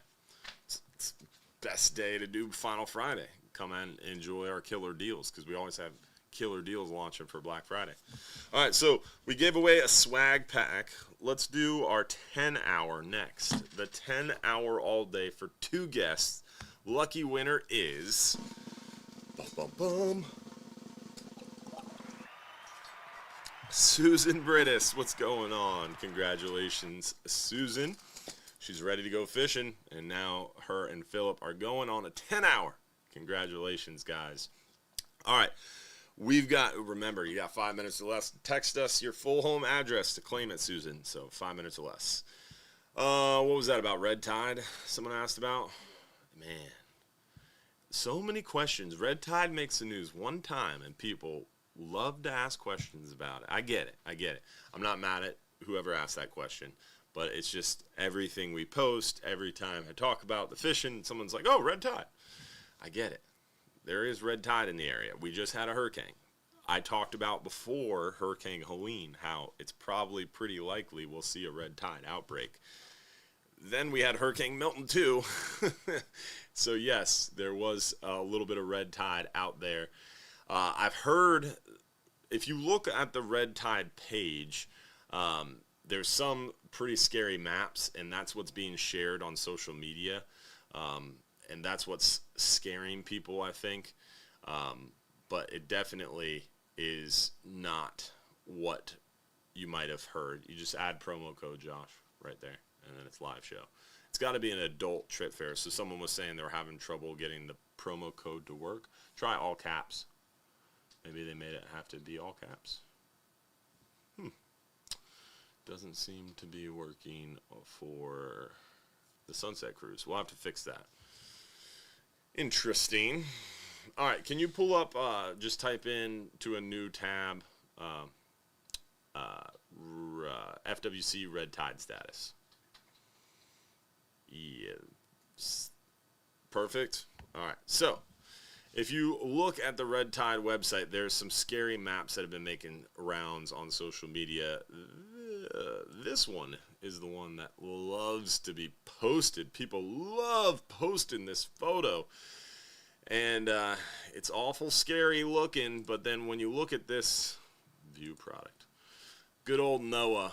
S1: It's best day to do Final Friday. Come and enjoy our killer deals because we always have killer deals launching for Black Friday. All right, so we gave away a swag pack. Let's do our 10-hour next. The 10-hour all day for 2 guests. Lucky winner is... Susan Brittis. What's going on? Congratulations, Susan. She's ready to go fishing, and now her and Philip are going on a 10-hour. Congratulations, guys. All right. Remember, you got 5 minutes or less. Text us your full home address to claim it, Susan. So 5 minutes or less. What was that about? Red Tide? Someone asked about? Man. So many questions. Red Tide makes the news one time, and people love to ask questions about it. I get it. I'm not mad at whoever asked that question. But it's just everything we post, every time I talk about the fishing, someone's like, oh, red tide. I get it. There is red tide in the area. We just had a hurricane. I talked about before Hurricane Helene how it's probably pretty likely we'll see a red tide outbreak. Then we had Hurricane Milton too. So yes, there was a little bit of red tide out there. I've heard, if you look at the red tide page, there's some pretty scary maps, and that's what's being shared on social media. And that's what's scaring people, I think. But it definitely is not what you might have heard. You just add promo code Josh right there, and then it's live show. It's got to be an adult trip fair. So someone was saying they were having trouble getting the promo code to work. Try all caps. Maybe they made it have to be all caps. Doesn't seem to be working for the Sunset Cruise. We'll have to fix that. Interesting. All right, can you pull up, just type in to a new tab, FWC red tide status. Yes. Perfect. All right, so if you look at the Red Tide website, there's some scary maps that have been making rounds on social media. This one is the one that loves to be posted. People love posting this photo. And it's awful scary looking, but then when you look at this view product, good old NOAA,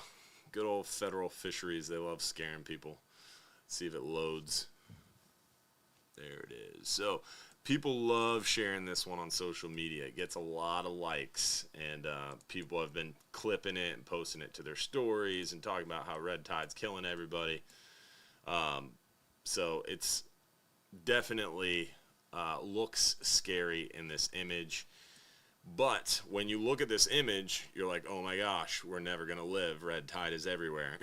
S1: good old federal fisheries, they love scaring people. Let's see if it loads. There it is. So people love sharing this one on social media. It gets a lot of likes, and people have been clipping it and posting it to their stories and talking about how red tide's killing everybody. So it's definitely looks scary in this image. But when you look at this image, you're like, oh my gosh, we're never going to live. Red tide is everywhere.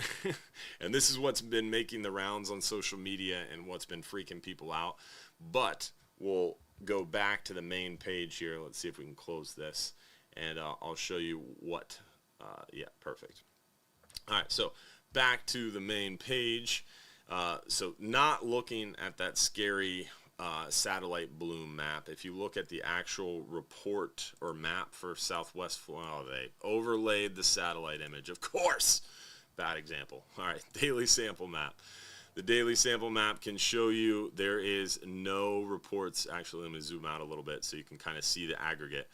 S1: And this is what's been making the rounds on social media and what's been freaking people out. But we'll go back to the main page here. Let's see if we can close this. And I'll show you what. Yeah, perfect. All right, so back to the main page. So not looking at that scary satellite bloom map. If you look at the actual report or map for Southwest Florida, they overlaid the satellite image. Of course, bad example. All right, daily sample map. The daily sample map can show you there is no reports. Actually, let me zoom out a little bit so you can kind of see the aggregate.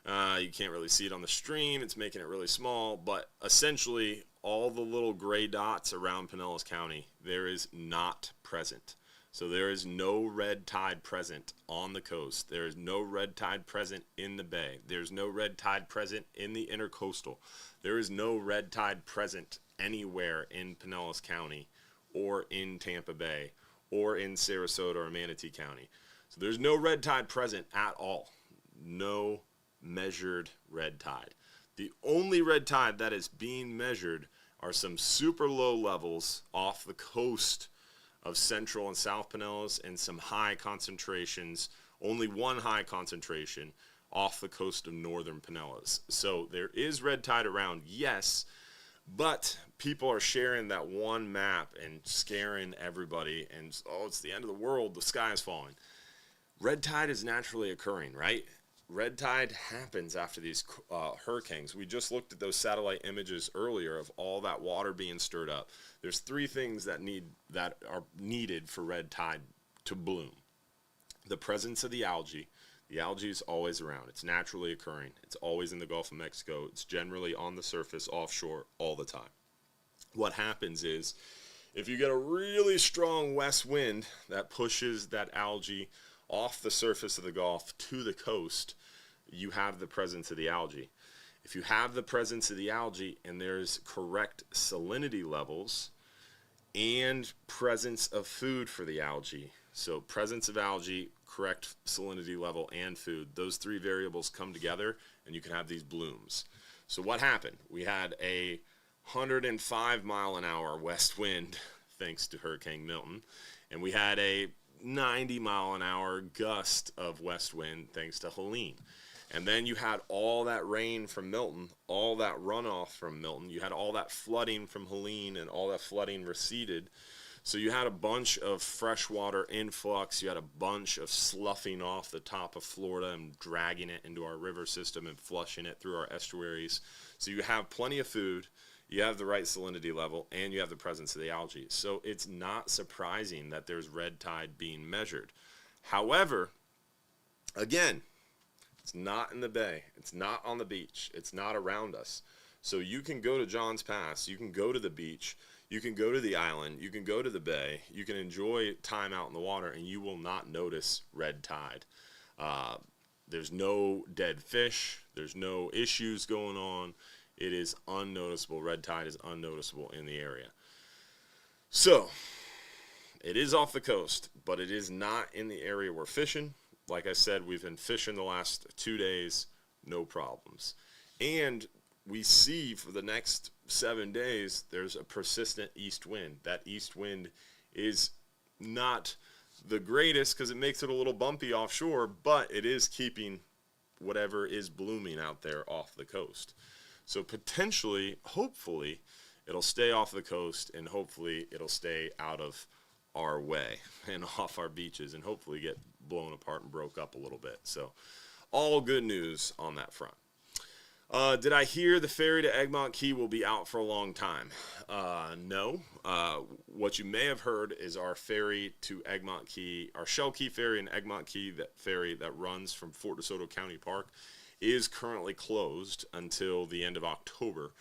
S1: You can't really see it on the stream. It's making it really small, but essentially all the little gray dots around Pinellas County, there is not present. So there is no red tide present on the coast. There is no red tide present in the bay. There's no red tide present in the intercoastal. There is no red tide present anywhere in Pinellas County or in Tampa Bay or in Sarasota or Manatee County. So there's no red tide present at all. No measured red tide. The only red tide that is being measured are some super low levels off the coast of Central and South Pinellas and some high concentrations, only one high concentration off the coast of Northern Pinellas. So there is red tide around, yes, but people are sharing that one map and scaring everybody and, oh, it's the end of the world, the sky is falling. Red tide is naturally occurring, right? red tide happens after these hurricanes. We just looked at those satellite images earlier of all that water being stirred up. There's three things that are needed for red tide to bloom. The presence of the algae. The algae is always around. It's naturally occurring. It's always in the Gulf of Mexico. It's generally on the surface, offshore, all the time. What happens is, if you get a really strong west wind that pushes that algae off the surface of the Gulf to the coast, you have the presence of the algae. If you have the presence of the algae and there's correct salinity levels and presence of food for the algae, so presence of algae, correct salinity level, and food, those three variables come together and you can have these blooms. So what happened? We had a 105 mile an hour west wind thanks to Hurricane Milton, and we had a 90 mile an hour gust of west wind thanks to Helene. And then you had all that rain from Milton, all that runoff from Milton. You had all that flooding from Helene, and all that flooding receded. So you had a bunch of freshwater influx. You had a bunch of sloughing off the top of Florida and dragging it into our river system and flushing it through our estuaries. So you have plenty of food, you have the right salinity level, and you have the presence of the algae. So it's not surprising that there's red tide being measured. However, again, it's not in the bay. It's not on the beach. It's not around us. So you can go to John's Pass. You can go to the beach. You can go to the island. You can go to the bay. You can enjoy time out in the water, and you will not notice red tide. There's no dead fish. There's no issues going on. It is unnoticeable. Red tide is unnoticeable in the area. So it is off the coast, but it is not in the area we're fishing. Like I said, we've been fishing the last 2 days, no problems. And we see for the next 7 days, there's a persistent east wind. That east wind is not the greatest because it makes it a little bumpy offshore, but it is keeping whatever is blooming out there off the coast. So potentially, hopefully, it'll stay off the coast, and hopefully it'll stay out of our way and off our beaches, and hopefully get blown apart and broke up a little bit. So all good news on that front. Did I hear the ferry to Egmont Key will be out for a long time? No. What you may have heard is our ferry to Egmont Key, our Shell Key ferry and Egmont Key, that ferry that runs from Fort DeSoto County Park, is currently closed until the end of October.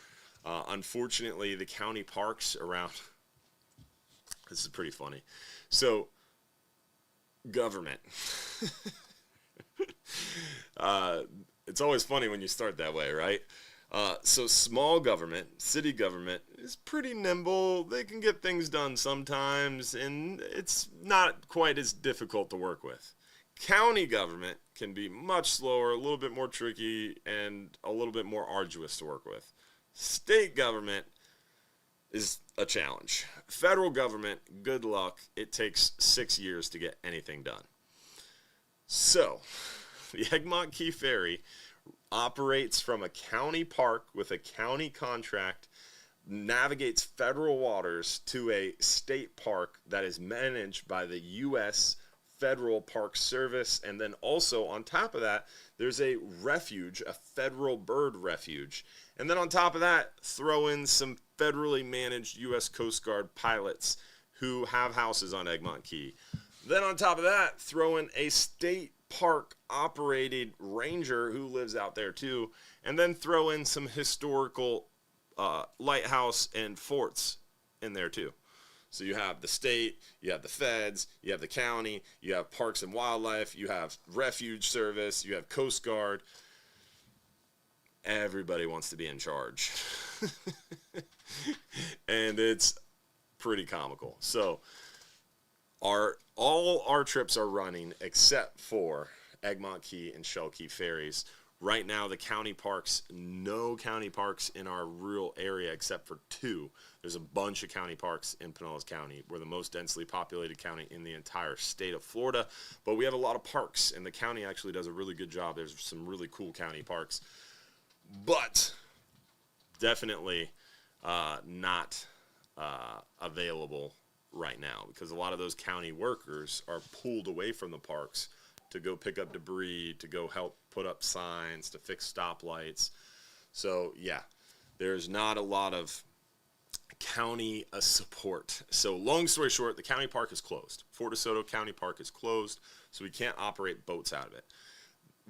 S1: Unfortunately, the county parks around, this is pretty funny. So, government. It's always funny when you start that way, right? So small government, city government, is pretty nimble. They can get things done sometimes, and it's not quite as difficult to work with. County government can be much slower, a little bit more tricky, and a little bit more arduous to work with. State government is a challenge. Federal government, good luck. It takes 6 years to get anything done. So, the Egmont Key Ferry operates from a county park with a county contract, navigates federal waters to a state park that is managed by the U.S. Federal Park Service. And then also on top of that, there's a refuge, a federal bird refuge. And then on top of that, throw in some federally managed U.S. Coast Guard pilots who have houses on Egmont Key. Then on top of that, throw in a state park operated ranger who lives out there too, and then throw in some historical lighthouse and forts in there too. So you have the state, you have the feds, you have the county, you have Parks and Wildlife, you have Refuge Service, you have Coast Guard. Everybody wants to be in charge. And it's pretty comical. So all our trips are running except for Egmont Key and Shell Key ferries. Right now, the county parks, no county parks in our rural area except for 2. There's a bunch of county parks in Pinellas County. We're the most densely populated county in the entire state of Florida, but we have a lot of parks, and the county actually does a really good job. There's some really cool county parks, but definitely not available right now because a lot of those county workers are pulled away from the parks to go pick up debris, to go help put up signs, to fix stoplights. So yeah, there's not a lot of county support. So long story short, the county park is closed. Fort DeSoto County Park is closed, so we can't operate boats out of it.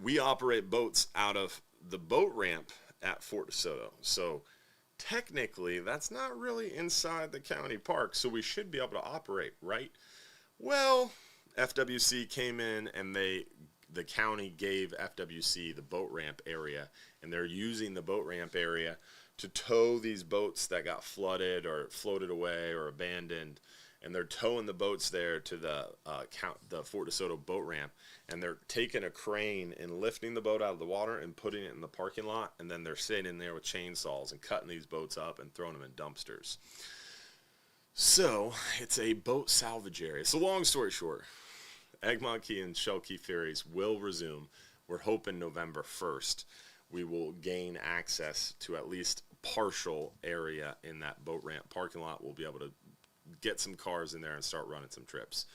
S1: We operate boats out of the boat ramp at Fort DeSoto. So technically, that's not really inside the county park, so we should be able to operate, right? Well, FWC came in and the county gave FWC the boat ramp area, and they're using the boat ramp area to tow these boats that got flooded or floated away or abandoned, and they're towing the boats there to the Fort DeSoto boat ramp, and they're taking a crane and lifting the boat out of the water and putting it in the parking lot, and then they're sitting in there with chainsaws and cutting these boats up and throwing them in dumpsters. So it's a boat salvage area. So long story short, Egmont Key and Shell Key ferries will resume. We're hoping November 1st we will gain access to at least partial area in that boat ramp parking lot. We'll be able to get some cars in there and start running some trips.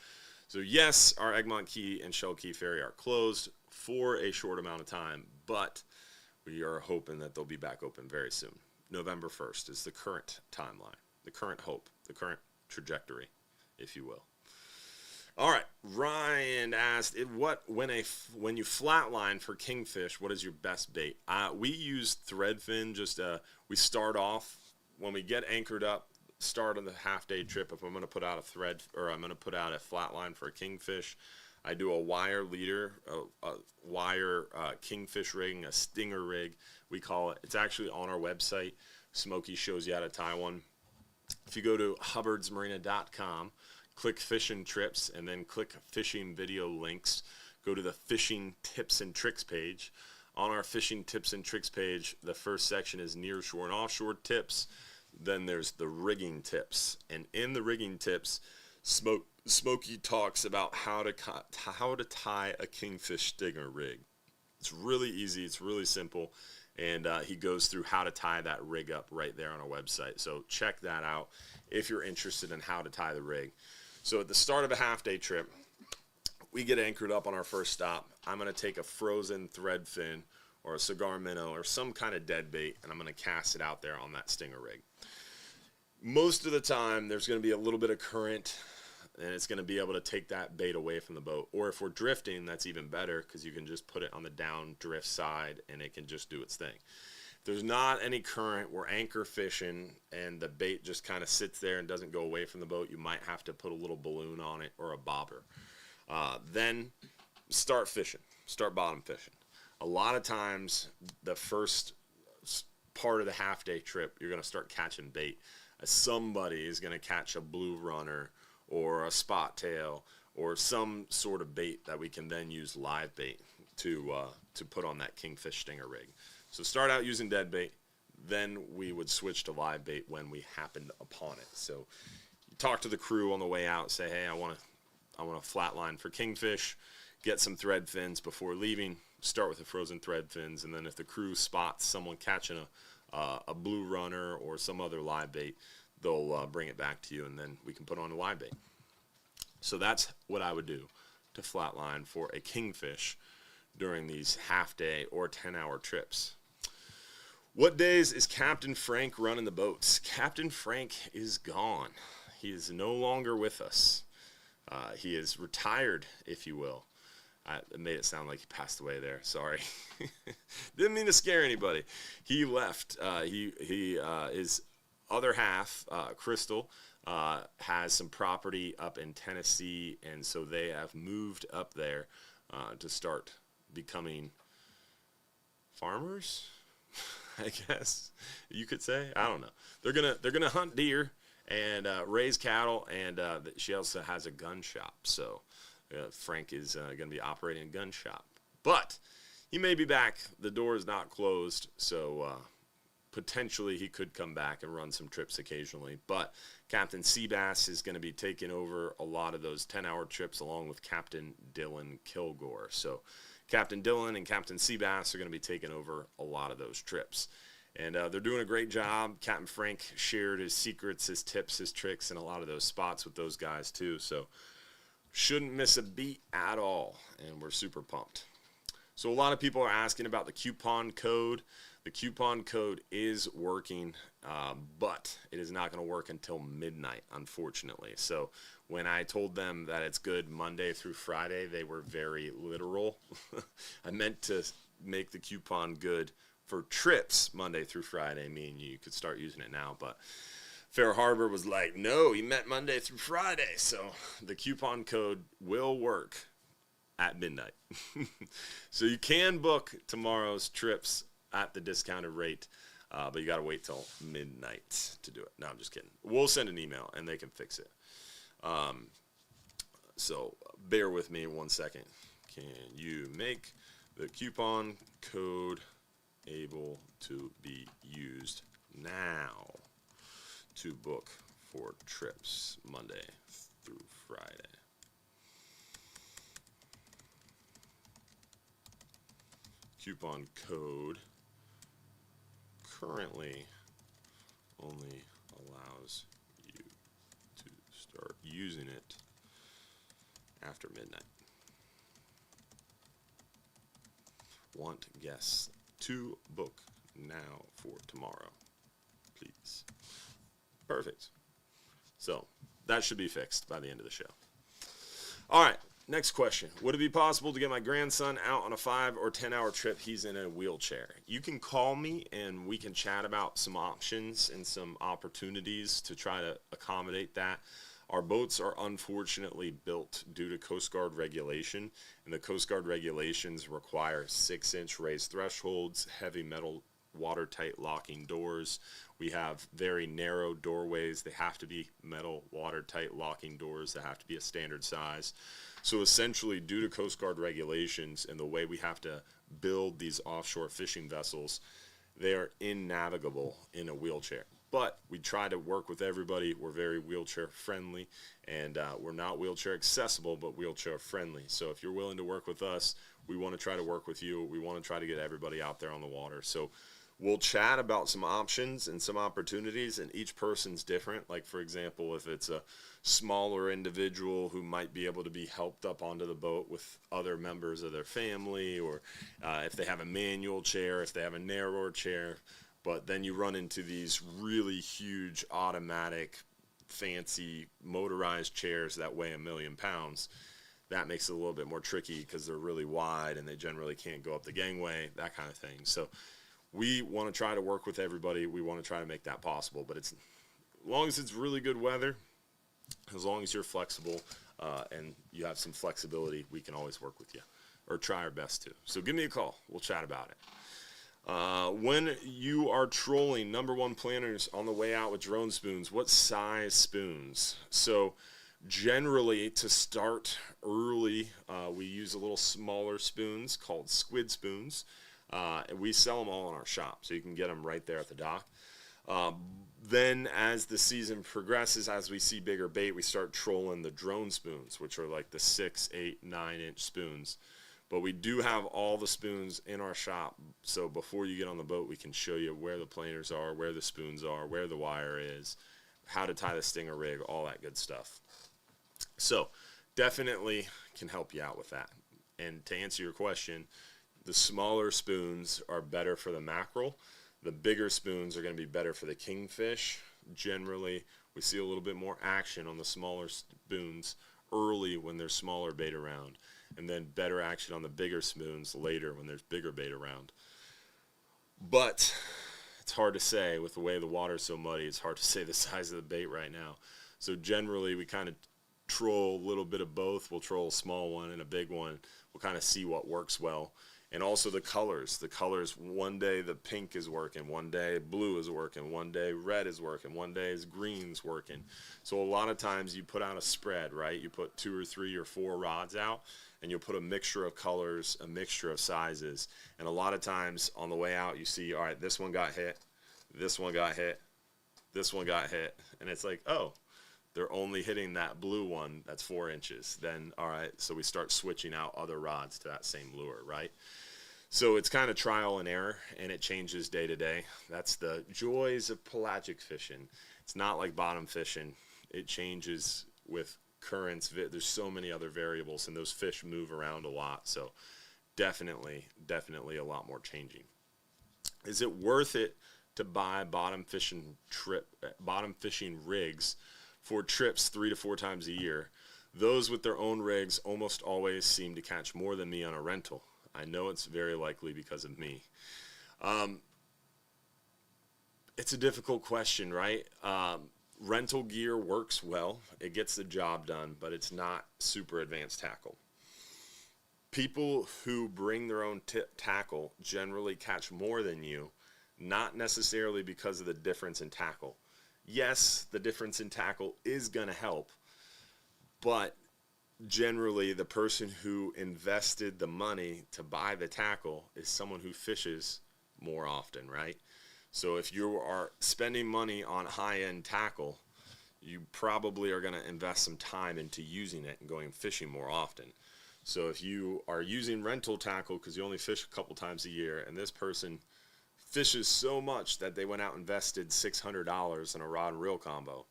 S1: So yes, our Egmont Key and Shell Key ferry are closed for a short amount of time, but we are hoping that they'll be back open very soon. November 1st is the current timeline, the current hope, the current trajectory, if you will. All right, Ryan asked, when you flatline for kingfish, what is your best bait? We use threadfin. We start off when we get anchored up. Start on the half-day trip. If I'm going to put out a thread or I'm going to put out a flatline for a kingfish, I do a wire leader, a wire kingfish rigging, a stinger rig, we call it. It's actually on our website. Smokey shows you how to tie one. If you go to hubbardsmarina.com, click fishing trips, and then click fishing video links, go to the fishing tips and tricks page. On our fishing tips and tricks page, the first section is nearshore and offshore tips. Then there's the rigging tips, and in the rigging tips, Smokey talks about how to tie a kingfish stinger rig. It's really easy. It's really simple, and he goes through how to tie that rig up right there on our website. So check that out if you're interested in how to tie the rig. So at the start of a half-day trip, we get anchored up on our first stop. I'm going to take a frozen thread fin or a cigar minnow or some kind of dead bait, and I'm going to cast it out there on that stinger rig. Most of the time, there's going to be a little bit of current, and it's going to be able to take that bait away from the boat. Or if we're drifting, that's even better because you can just put it on the down drift side, and it can just do its thing. If there's not any current, we're anchor fishing, and the bait just kind of sits there and doesn't go away from the boat, you might have to put a little balloon on it or a bobber. Then start fishing, start bottom fishing. A lot of times, the first part of the half-day trip, you're going to start catching bait. Somebody is going to catch a blue runner or a spot tail or some sort of bait that we can then use live bait to put on that kingfish stinger rig. So start out using dead bait, then we would switch to live bait when we happened upon it. So you talk to the crew on the way out, say, hey, I want to flatline for kingfish, get some thread fins before leaving, start with the frozen thread fins, and then if the crew spots someone catching a blue runner or some other live bait, they'll bring it back to you, and then we can put on a live bait. So that's what I would do to flatline for a kingfish during these half-day or 10-hour trips. What days is Captain Frank running the boats? Captain Frank is gone. He is no longer with us. He is retired, if you will. I made it sound like he passed away there. Sorry. Didn't mean to scare anybody. He left. His other half, Crystal, has some property up in Tennessee, and so they have moved up there to start becoming farmers, I guess you could say. I don't know. They're gonna hunt deer and raise cattle, and she also has a gun shop. So Frank is going to be operating a gun shop, but he may be back. The door is not closed, so potentially he could come back and run some trips occasionally. But Captain Seabass is going to be taking over a lot of those 10-hour trips along with Captain Dylan Kilgore. So Captain Dylan and Captain Seabass are going to be taking over a lot of those trips. And they're doing a great job. Captain Frank shared his secrets, his tips, his tricks, and a lot of those spots with those guys too. So Shouldn't miss a beat at all, and we're super pumped. So a lot of people are asking about the coupon code. The coupon code is working, but it is not going to work until midnight, unfortunately. So when I told them that it's good Monday through Friday, they were very literal. I meant to make the coupon good for trips Monday through Friday, meaning you could start using it now, but Hubbard was like, no, he meant Monday through Friday. So the coupon code will work at midnight. So you can book tomorrow's trips at the discounted rate, but you got to wait till midnight to do it. No, I'm just kidding. We'll send an email and they can fix it. So bear with me 1 second. Can you make the coupon code able to be used now to book for trips Monday through Friday? Coupon code currently only allows you to start using it after midnight. Want guests to book now for tomorrow, please. Perfect. So that should be fixed by the end of the show. All right, next question. Would it be possible to get my grandson out on a 5 or 10 hour trip? He's in a wheelchair. You can call me and we can chat about some options and some opportunities to try to accommodate that. Our boats are unfortunately built due to Coast Guard regulation, and the Coast Guard regulations require 6-inch raised thresholds, heavy metal watertight locking doors. We have very narrow doorways. They have to be metal watertight locking doors. They have to be a standard size. So essentially, due to Coast Guard regulations and the way we have to build these offshore fishing vessels, they are innavigable in a wheelchair. But we try to work with everybody. We're very wheelchair friendly, and we're not wheelchair accessible, but wheelchair friendly. So if you're willing to work with us, we want to try to work with you. We want to try to get everybody out there on the water. So we'll chat about some options and some opportunities, and each person's different. Like, for example, if it's a smaller individual who might be able to be helped up onto the boat with other members of their family, or if they have a manual chair, if they have a narrower chair. But then you run into these really huge automatic, fancy, motorized chairs that weigh 1,000,000 pounds. That makes it a little bit more tricky because they're really wide and they generally can't go up the gangway, that kind of thing. So we want to try to work with everybody. We want to try to make that possible. But it's, as long as it's really good weather, as long as you're flexible and you have some flexibility, we can always work with you or try our best to. So give me a call. We'll chat about it. When you are trolling #1 planners on the way out with drone spoons, what size spoons? So generally, to start early, we use a little smaller spoons called squid spoons. And we sell them all in our shop, so you can get them right there at the dock. Then as the season progresses, as we see bigger bait, we start trolling the drone spoons, which are like the 6, 8, 9-inch spoons. But we do have all the spoons in our shop, so before you get on the boat, we can show you where the planers are, where the spoons are, where the wire is, how to tie the stinger rig, all that good stuff. So definitely can help you out with that. And to answer your question, the smaller spoons are better for the mackerel. The bigger spoons are going to be better for the kingfish. Generally, we see a little bit more action on the smaller spoons early when there's smaller bait around, and then better action on the bigger spoons later when there's bigger bait around. But it's hard to say with the way the water's so muddy. It's hard to say the size of the bait right now. So generally, we kind of troll a little bit of both. We'll troll a small one and a big one. We'll kind of see what works well. And also the colors. The colors, one day the pink is working, one day blue is working, one day red is working, one day is green's working. So a lot of times you put out a spread, right? You put 2 or 3 or 4 rods out, and you'll put a mixture of colors, a mixture of sizes. And a lot of times on the way out, you see, all right, this one got hit, this one got hit, this one got hit. And it's like, oh, they're only hitting that blue one that's 4 inches. Then, all right, so we start switching out other rods to that same lure, right? So it's kind of trial and error, and it changes day to day. That's the joys of pelagic fishing. It's not like bottom fishing. It changes with currents. There's so many other variables, and those fish move around a lot. So definitely a lot more changing. Is it worth it to buy bottom fishing rigs for trips 3 to 4 times a year? Those with their own rigs almost always seem to catch more than me on a rental. I know it's very likely because of me. It's a difficult question, right? Rental gear works well. It gets the job done, but it's not super advanced tackle. People who bring their own tackle generally catch more than you, not necessarily because of the difference in tackle. Yes, the difference in tackle is going to help, but generally the person who invested the money to buy the tackle is someone who fishes more often, right? So if you are spending money on high-end tackle, you probably are going to invest some time into using it and going fishing more often. So if you are using rental tackle because you only fish a couple times a year, and this person fishes so much that they went out and invested $600 in a rod and reel combo,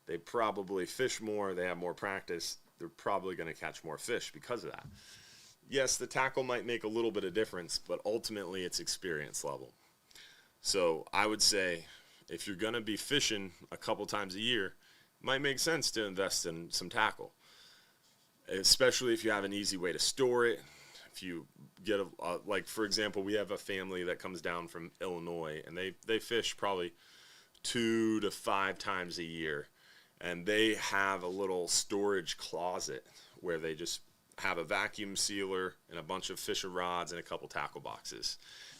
S1: they probably fish more, they have more practice, they're probably going to catch more fish because of that. Yes, the tackle might make a little bit of difference, but ultimately it's experience level. So I would say if you're going to be fishing a couple times a year, it might make sense to invest in some tackle, especially if you have an easy way to store it. If you get like, for example, we have a family that comes down from Illinois, and they fish probably 2 to 5 times a year, and they have a little storage closet where they just have a vacuum sealer and a bunch of fishing rods and a couple tackle boxes.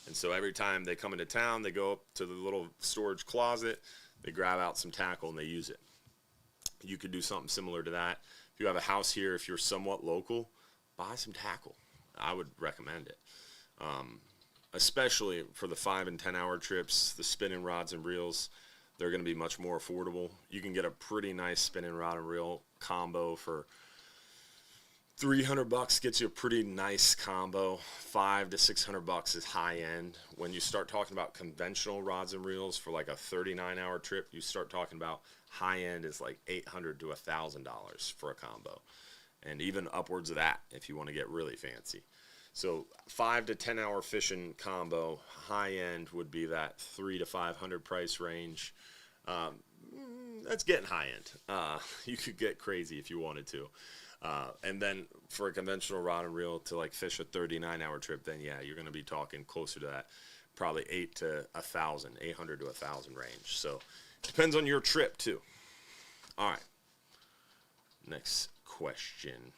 S1: And so every time they come into town, they go up to the little storage closet, they grab out some tackle, and they use it. You could do something similar to that. If you have a house here, if you're somewhat local, buy some tackle. I would recommend it. Especially for the 5 and 10 hour trips, the spinning rods and reels, they're going to be much more affordable. You can get a pretty nice spinning rod and reel combo for $300, gets you a pretty nice combo. $500 to $600 is high end. When you start talking about conventional rods and reels for like a 39-hour trip, you start talking about high end is like $800 to $1,000 for a combo, and even upwards of that if you want to get really fancy. So 5 to 10 hour fishing combo, high end would be that $300 to $500 price range. That's getting high end. You could get crazy if you wanted to. And then for a conventional rod and reel to like fish a 39-hour trip, then yeah, you're going to be talking closer to that, probably $800 to $1,000 range. So depends on your trip too. All right. Next question.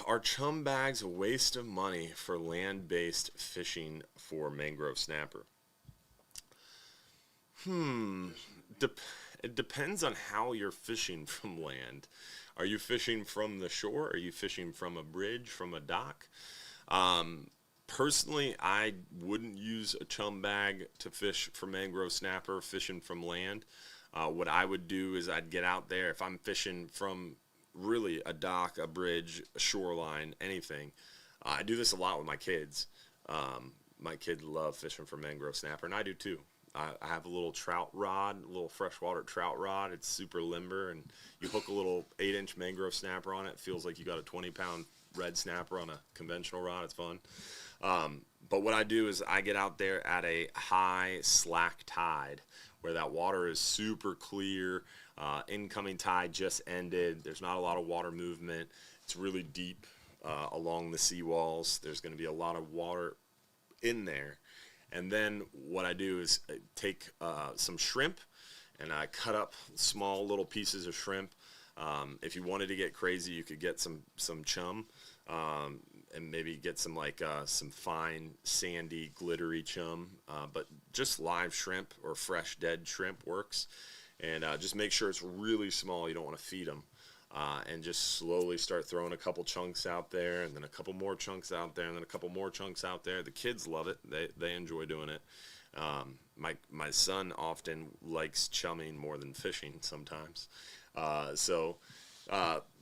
S1: Are chum bags a waste of money for land-based fishing for mangrove snapper? It depends on how you're fishing from land. Are you fishing from the shore? Are you fishing from a bridge, from a dock? Personally, I wouldn't use a chum bag to fish for mangrove snapper fishing from land. What I would do is I'd get out there. If I'm fishing from really a dock, a bridge, a shoreline, anything, I do this a lot with my kids. My kids love fishing for mangrove snapper, and I do too. I have a little trout rod, a little freshwater trout rod. It's super limber, and you hook a little 8-inch mangrove snapper on it. It feels like you got a 20-pound red snapper on a conventional rod. It's fun. But what I do is I get out there at a high slack tide where that water is super clear. Incoming tide just ended. There's not a lot of water movement. It's really deep along the seawalls. There's going to be a lot of water in there. And then what I do is take some shrimp, and I cut up small little pieces of shrimp. If you wanted to get crazy, you could get some chum, and maybe get some some fine, sandy, glittery chum. But just live shrimp or fresh dead shrimp works. And just make sure it's really small. You don't want to feed them. And just slowly start throwing a couple chunks out there, and then a couple more chunks out there, and then a couple more chunks out there. The kids love it. They enjoy doing it. My son often likes chumming more than fishing sometimes. So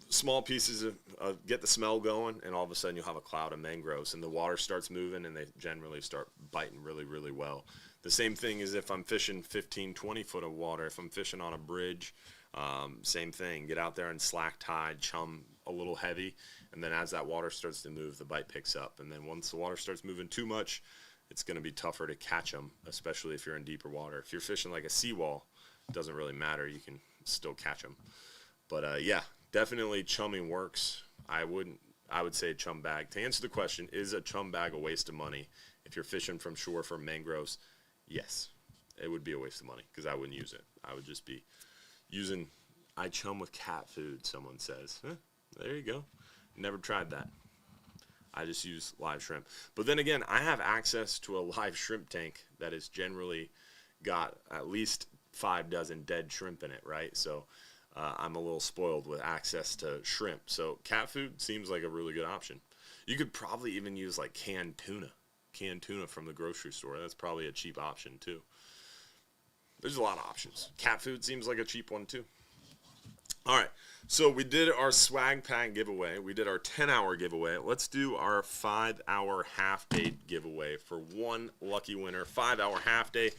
S1: small pieces of get the smell going, and all of a sudden you'll have a cloud of mangroves, and the water starts moving, and they generally start biting really, really well. The same thing is if I'm fishing 15, 20 foot of water. If I'm fishing on a bridge Same thing, get out there and slack tide, chum a little heavy, and then as that water starts to move, the bite picks up. And then once the water starts moving too much, it's going to be tougher to catch them, especially if you're in deeper water. If you're fishing like a seawall, it doesn't really matter. You can still catch them. But yeah, definitely chumming works. I would say chum bag. To answer the question, is a chum bag a waste of money? If you're fishing from shore for mangroves, yes, it would be a waste of money because I wouldn't use it. I would just be using, I chum with cat food, someone says. There you go. Never tried that. I just use live shrimp. But then again, I have access to a live shrimp tank that has generally got at least 5 dozen dead shrimp in it, right? So I'm a little spoiled with access to shrimp. So cat food seems like a really good option. You could probably even use like canned tuna from the grocery store. That's probably a cheap option too. There's a lot of options. Cat food seems like a cheap one too. All right, so we did our swag pack giveaway. We did our 10-hour giveaway. Let's do our 5-hour half-day giveaway for one lucky winner. 5-hour half-day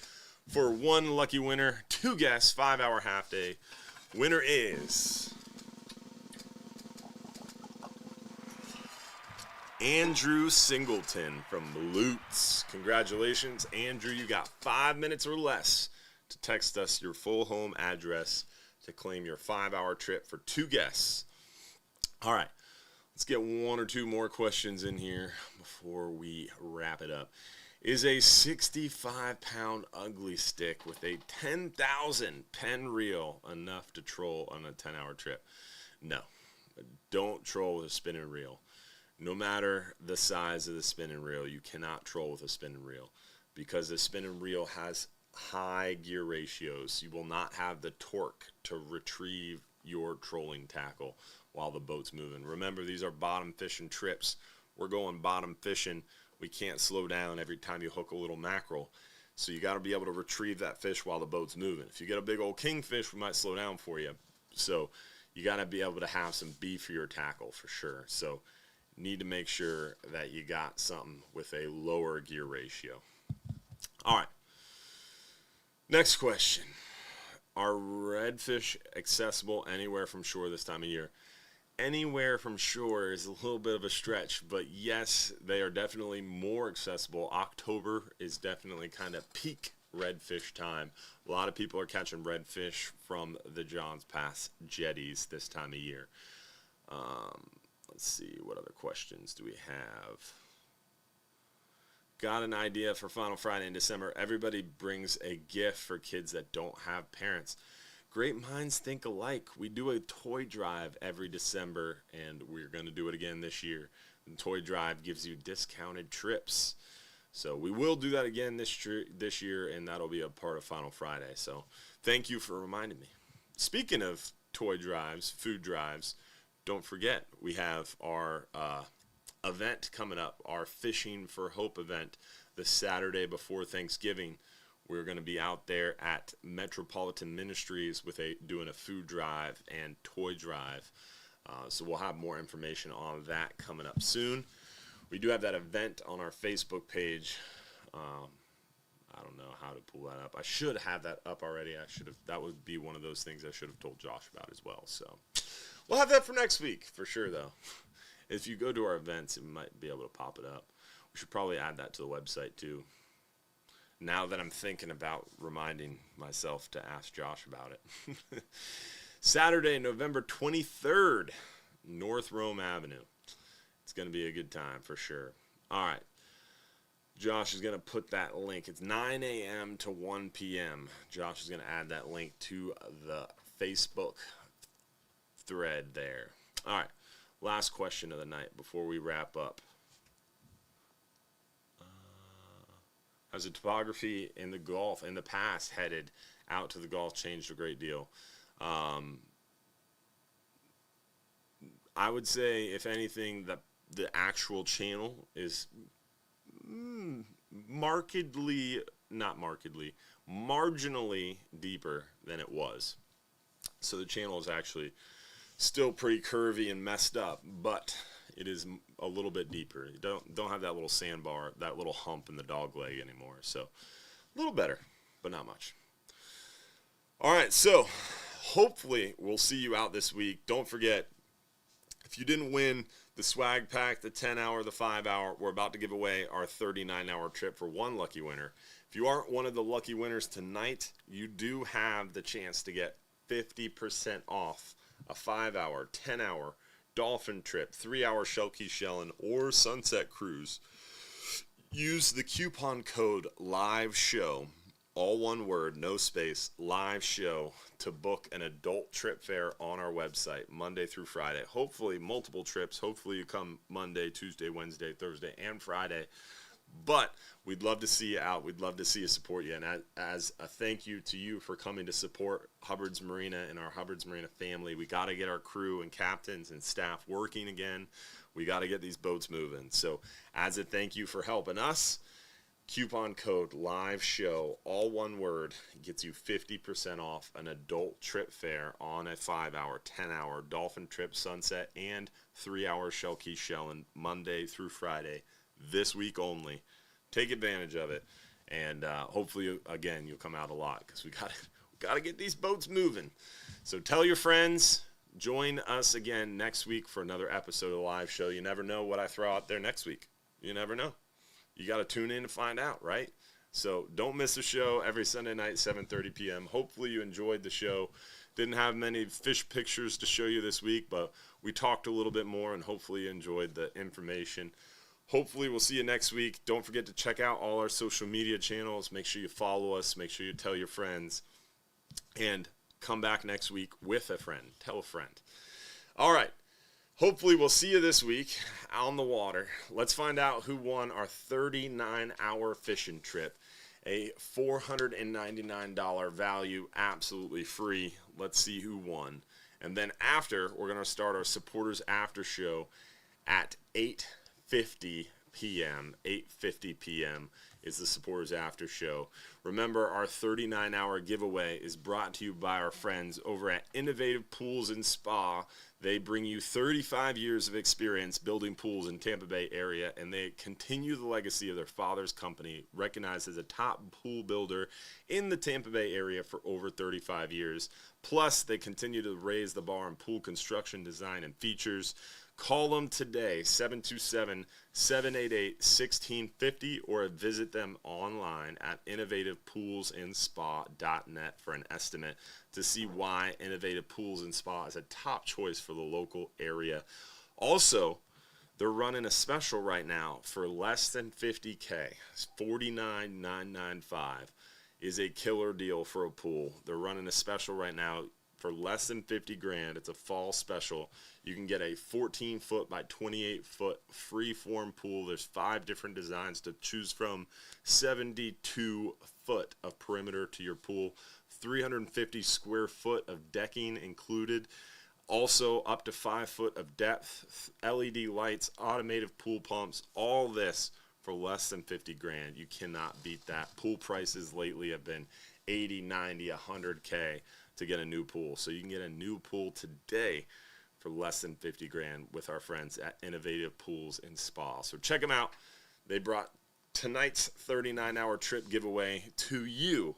S1: for one lucky winner. 2 guests, 5-hour half-day. Winner is Andrew Singleton from Lutz. Congratulations, Andrew. You got 5 minutes or less to text us your full home address to claim your 5-hour trip for 2 guests. All right, let's get 1 or 2 more questions in here before we wrap it up. Is a 65-pound ugly stick with a 10,000 pen reel enough to troll on a 10-hour trip? No, don't troll with a spinning reel. No matter the size of the spinning reel, you cannot troll with a spinning reel because the spinning reel has high gear ratios. You will not have the torque to retrieve your trolling tackle while the boat's moving. Remember, these are bottom fishing trips. We're going bottom fishing. We can't slow down every time you hook a little mackerel. So you got to be able to retrieve that fish while the boat's moving. If you get a big old kingfish, we might slow down for you. So you got to be able to have some beefier tackle for sure. So need to make sure that you got something with a lower gear ratio. All right. Next question. Are redfish accessible anywhere from shore this time of year? Anywhere from shore is a little bit of a stretch, but yes, they are definitely more accessible. October is definitely kind of peak redfish time. A lot of people are catching redfish from the Johns Pass jetties this time of year. Let's see, what other questions do we have? Got an idea for Final Friday in December. Everybody brings a gift for kids that don't have parents. Great minds think alike. We do a toy drive every December, and we're going to do it again this year. The toy drive gives you discounted trips. So we will do that again this year, and that'll be a part of Final Friday. So thank you for reminding me. Speaking of toy drives, food drives, don't forget we have our event coming up, our Fishing for Hope event, the Saturday before Thanksgiving. We're going to be out there at Metropolitan Ministries with doing a food drive and toy drive. So we'll have more information on that coming up soon. We do have that event on our Facebook page. I don't know how to pull that up. I should have that up already. That would be one of those things I should have told Josh about as well. So we'll have that for next week for sure, though. If you go to our events, it might be able to pop it up. We should probably add that to the website too. Now that I'm thinking about reminding myself to ask Josh about it. Saturday, November 23rd, North Rome Avenue. It's going to be a good time for sure. All right. Josh is going to put that link. It's 9 a.m. to 1 p.m. Josh is going to add that link to the Facebook thread there. All right. Last question of the night before we wrap up. Has the topography in the Gulf in the past headed out to the Gulf changed a great deal? I would say, if anything, that the actual channel is marginally deeper than it was. So the channel is actually still pretty curvy and messed up, but it is a little bit deeper. You don't have that little sandbar, that little hump in the dog leg anymore. So a little better, but not much. All right, so hopefully we'll see you out this week. Don't forget, if you didn't win the swag pack, the 10-hour, the 5-hour, we're about to give away our 39-hour trip for one lucky winner. If you aren't one of the lucky winners tonight, you do have the chance to get 50% off a 5-hour, 10-hour dolphin trip, 3-hour shell key shelling, or sunset cruise. Use the coupon code LIVESHOW, all one word, no space, live show, to book an adult trip fare on our website Monday through Friday. Hopefully multiple trips. Hopefully you come Monday, Tuesday, Wednesday, Thursday, and Friday. But we'd love to see you out. We'd love to see you support you. And as a thank you to you for coming to support Hubbard's Marina and our Hubbard's Marina family, we got to get our crew and captains and staff working again. We got to get these boats moving. So as a thank you for helping us, coupon code LIVESHOW, all one word, gets you 50% off an adult trip fare on a 5-hour, 10-hour dolphin trip, sunset, and 3-hour shell key shelling Monday through Friday this week only. Take advantage of it, and hopefully, again, you'll come out a lot because we got to get these boats moving. So tell your friends. Join us again next week for another episode of the Live Show. You never know what I throw out there next week. You never know. You got to tune in to find out, right? So don't miss the show every Sunday night, 7:30 p.m. Hopefully you enjoyed the show. Didn't have many fish pictures to show you this week, but we talked a little bit more, and hopefully you enjoyed the information. Hopefully we'll see you next week. Don't forget to check out all our social media channels. Make sure you follow us. Make sure you tell your friends. And come back next week with a friend. Tell a friend. All right. Hopefully we'll see you this week on the water. Let's find out who won our 39-hour fishing trip. A $499 value, absolutely free. Let's see who won. And then after, we're going to start our supporters after show at 8:50 p.m. 8:50 p.m. is the supporters after show. Remember, our 39-hour giveaway is brought to you by our friends over at Innovative Pools and Spa. They bring you 35 years of experience building pools in Tampa Bay area, and they continue the legacy of their father's company, recognized as a top pool builder in the Tampa Bay area for over 35 years. Plus, they continue to raise the bar in pool construction, design, and features. Call them today, 727-788-1650, or visit them online at innovativepoolsandspa.net for an estimate to see why Innovative Pools and Spa is a top choice for the local area. Also, they're running a special right now for less than $50K. It's $49,995 is a killer deal for a pool. They're running a special right now for less than $50,000. It's a fall special. You can get a 14-foot by 28-foot free-form pool. There's 5 different designs to choose from. 72 foot of perimeter to your pool. 350 square foot of decking included. Also up to 5 foot of depth. LED lights, automated pool pumps, all this for less than $50,000. You cannot beat that. Pool prices lately have been 80, 90, 100K to get a new pool. So you can get a new pool today for less than $50,000 with our friends at Innovative Pools and Spa. So check them out. They brought tonight's 39-hour trip giveaway to you.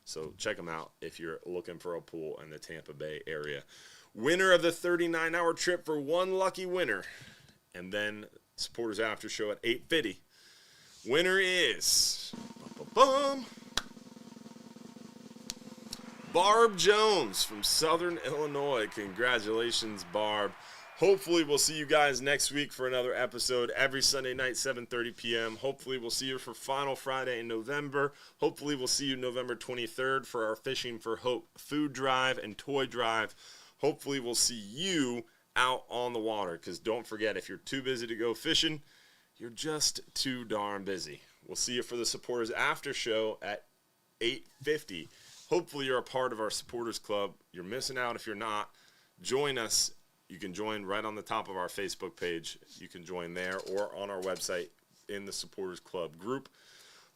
S1: So check them out if you're looking for a pool in the Tampa Bay area. Winner of the 39-hour trip for one lucky winner. And then supporters after show at 8:50. Winner is Barb Jones from Southern Illinois. Congratulations, Barb. Hopefully we'll see you guys next week for another episode every Sunday night, 7:30 p.m. Hopefully we'll see you for Final Friday in November. Hopefully we'll see you November 23rd for our Fishing for Hope food drive and toy drive. Hopefully we'll see you out on the water, because don't forget, if you're too busy to go fishing, you're just too darn busy. We'll see you for the supporters after show at 8:50. Hopefully you're a part of our supporters club. You're missing out if you're not. Join us. You can join right on the top of our Facebook page. You can join there or on our website in the supporters club group.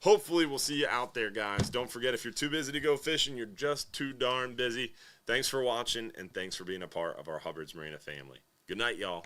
S1: Hopefully we'll see you out there, guys. Don't forget, if you're too busy to go fishing, you're just too darn busy. Thanks for watching, and thanks for being a part of our Hubbard's Marina family. Good night, y'all.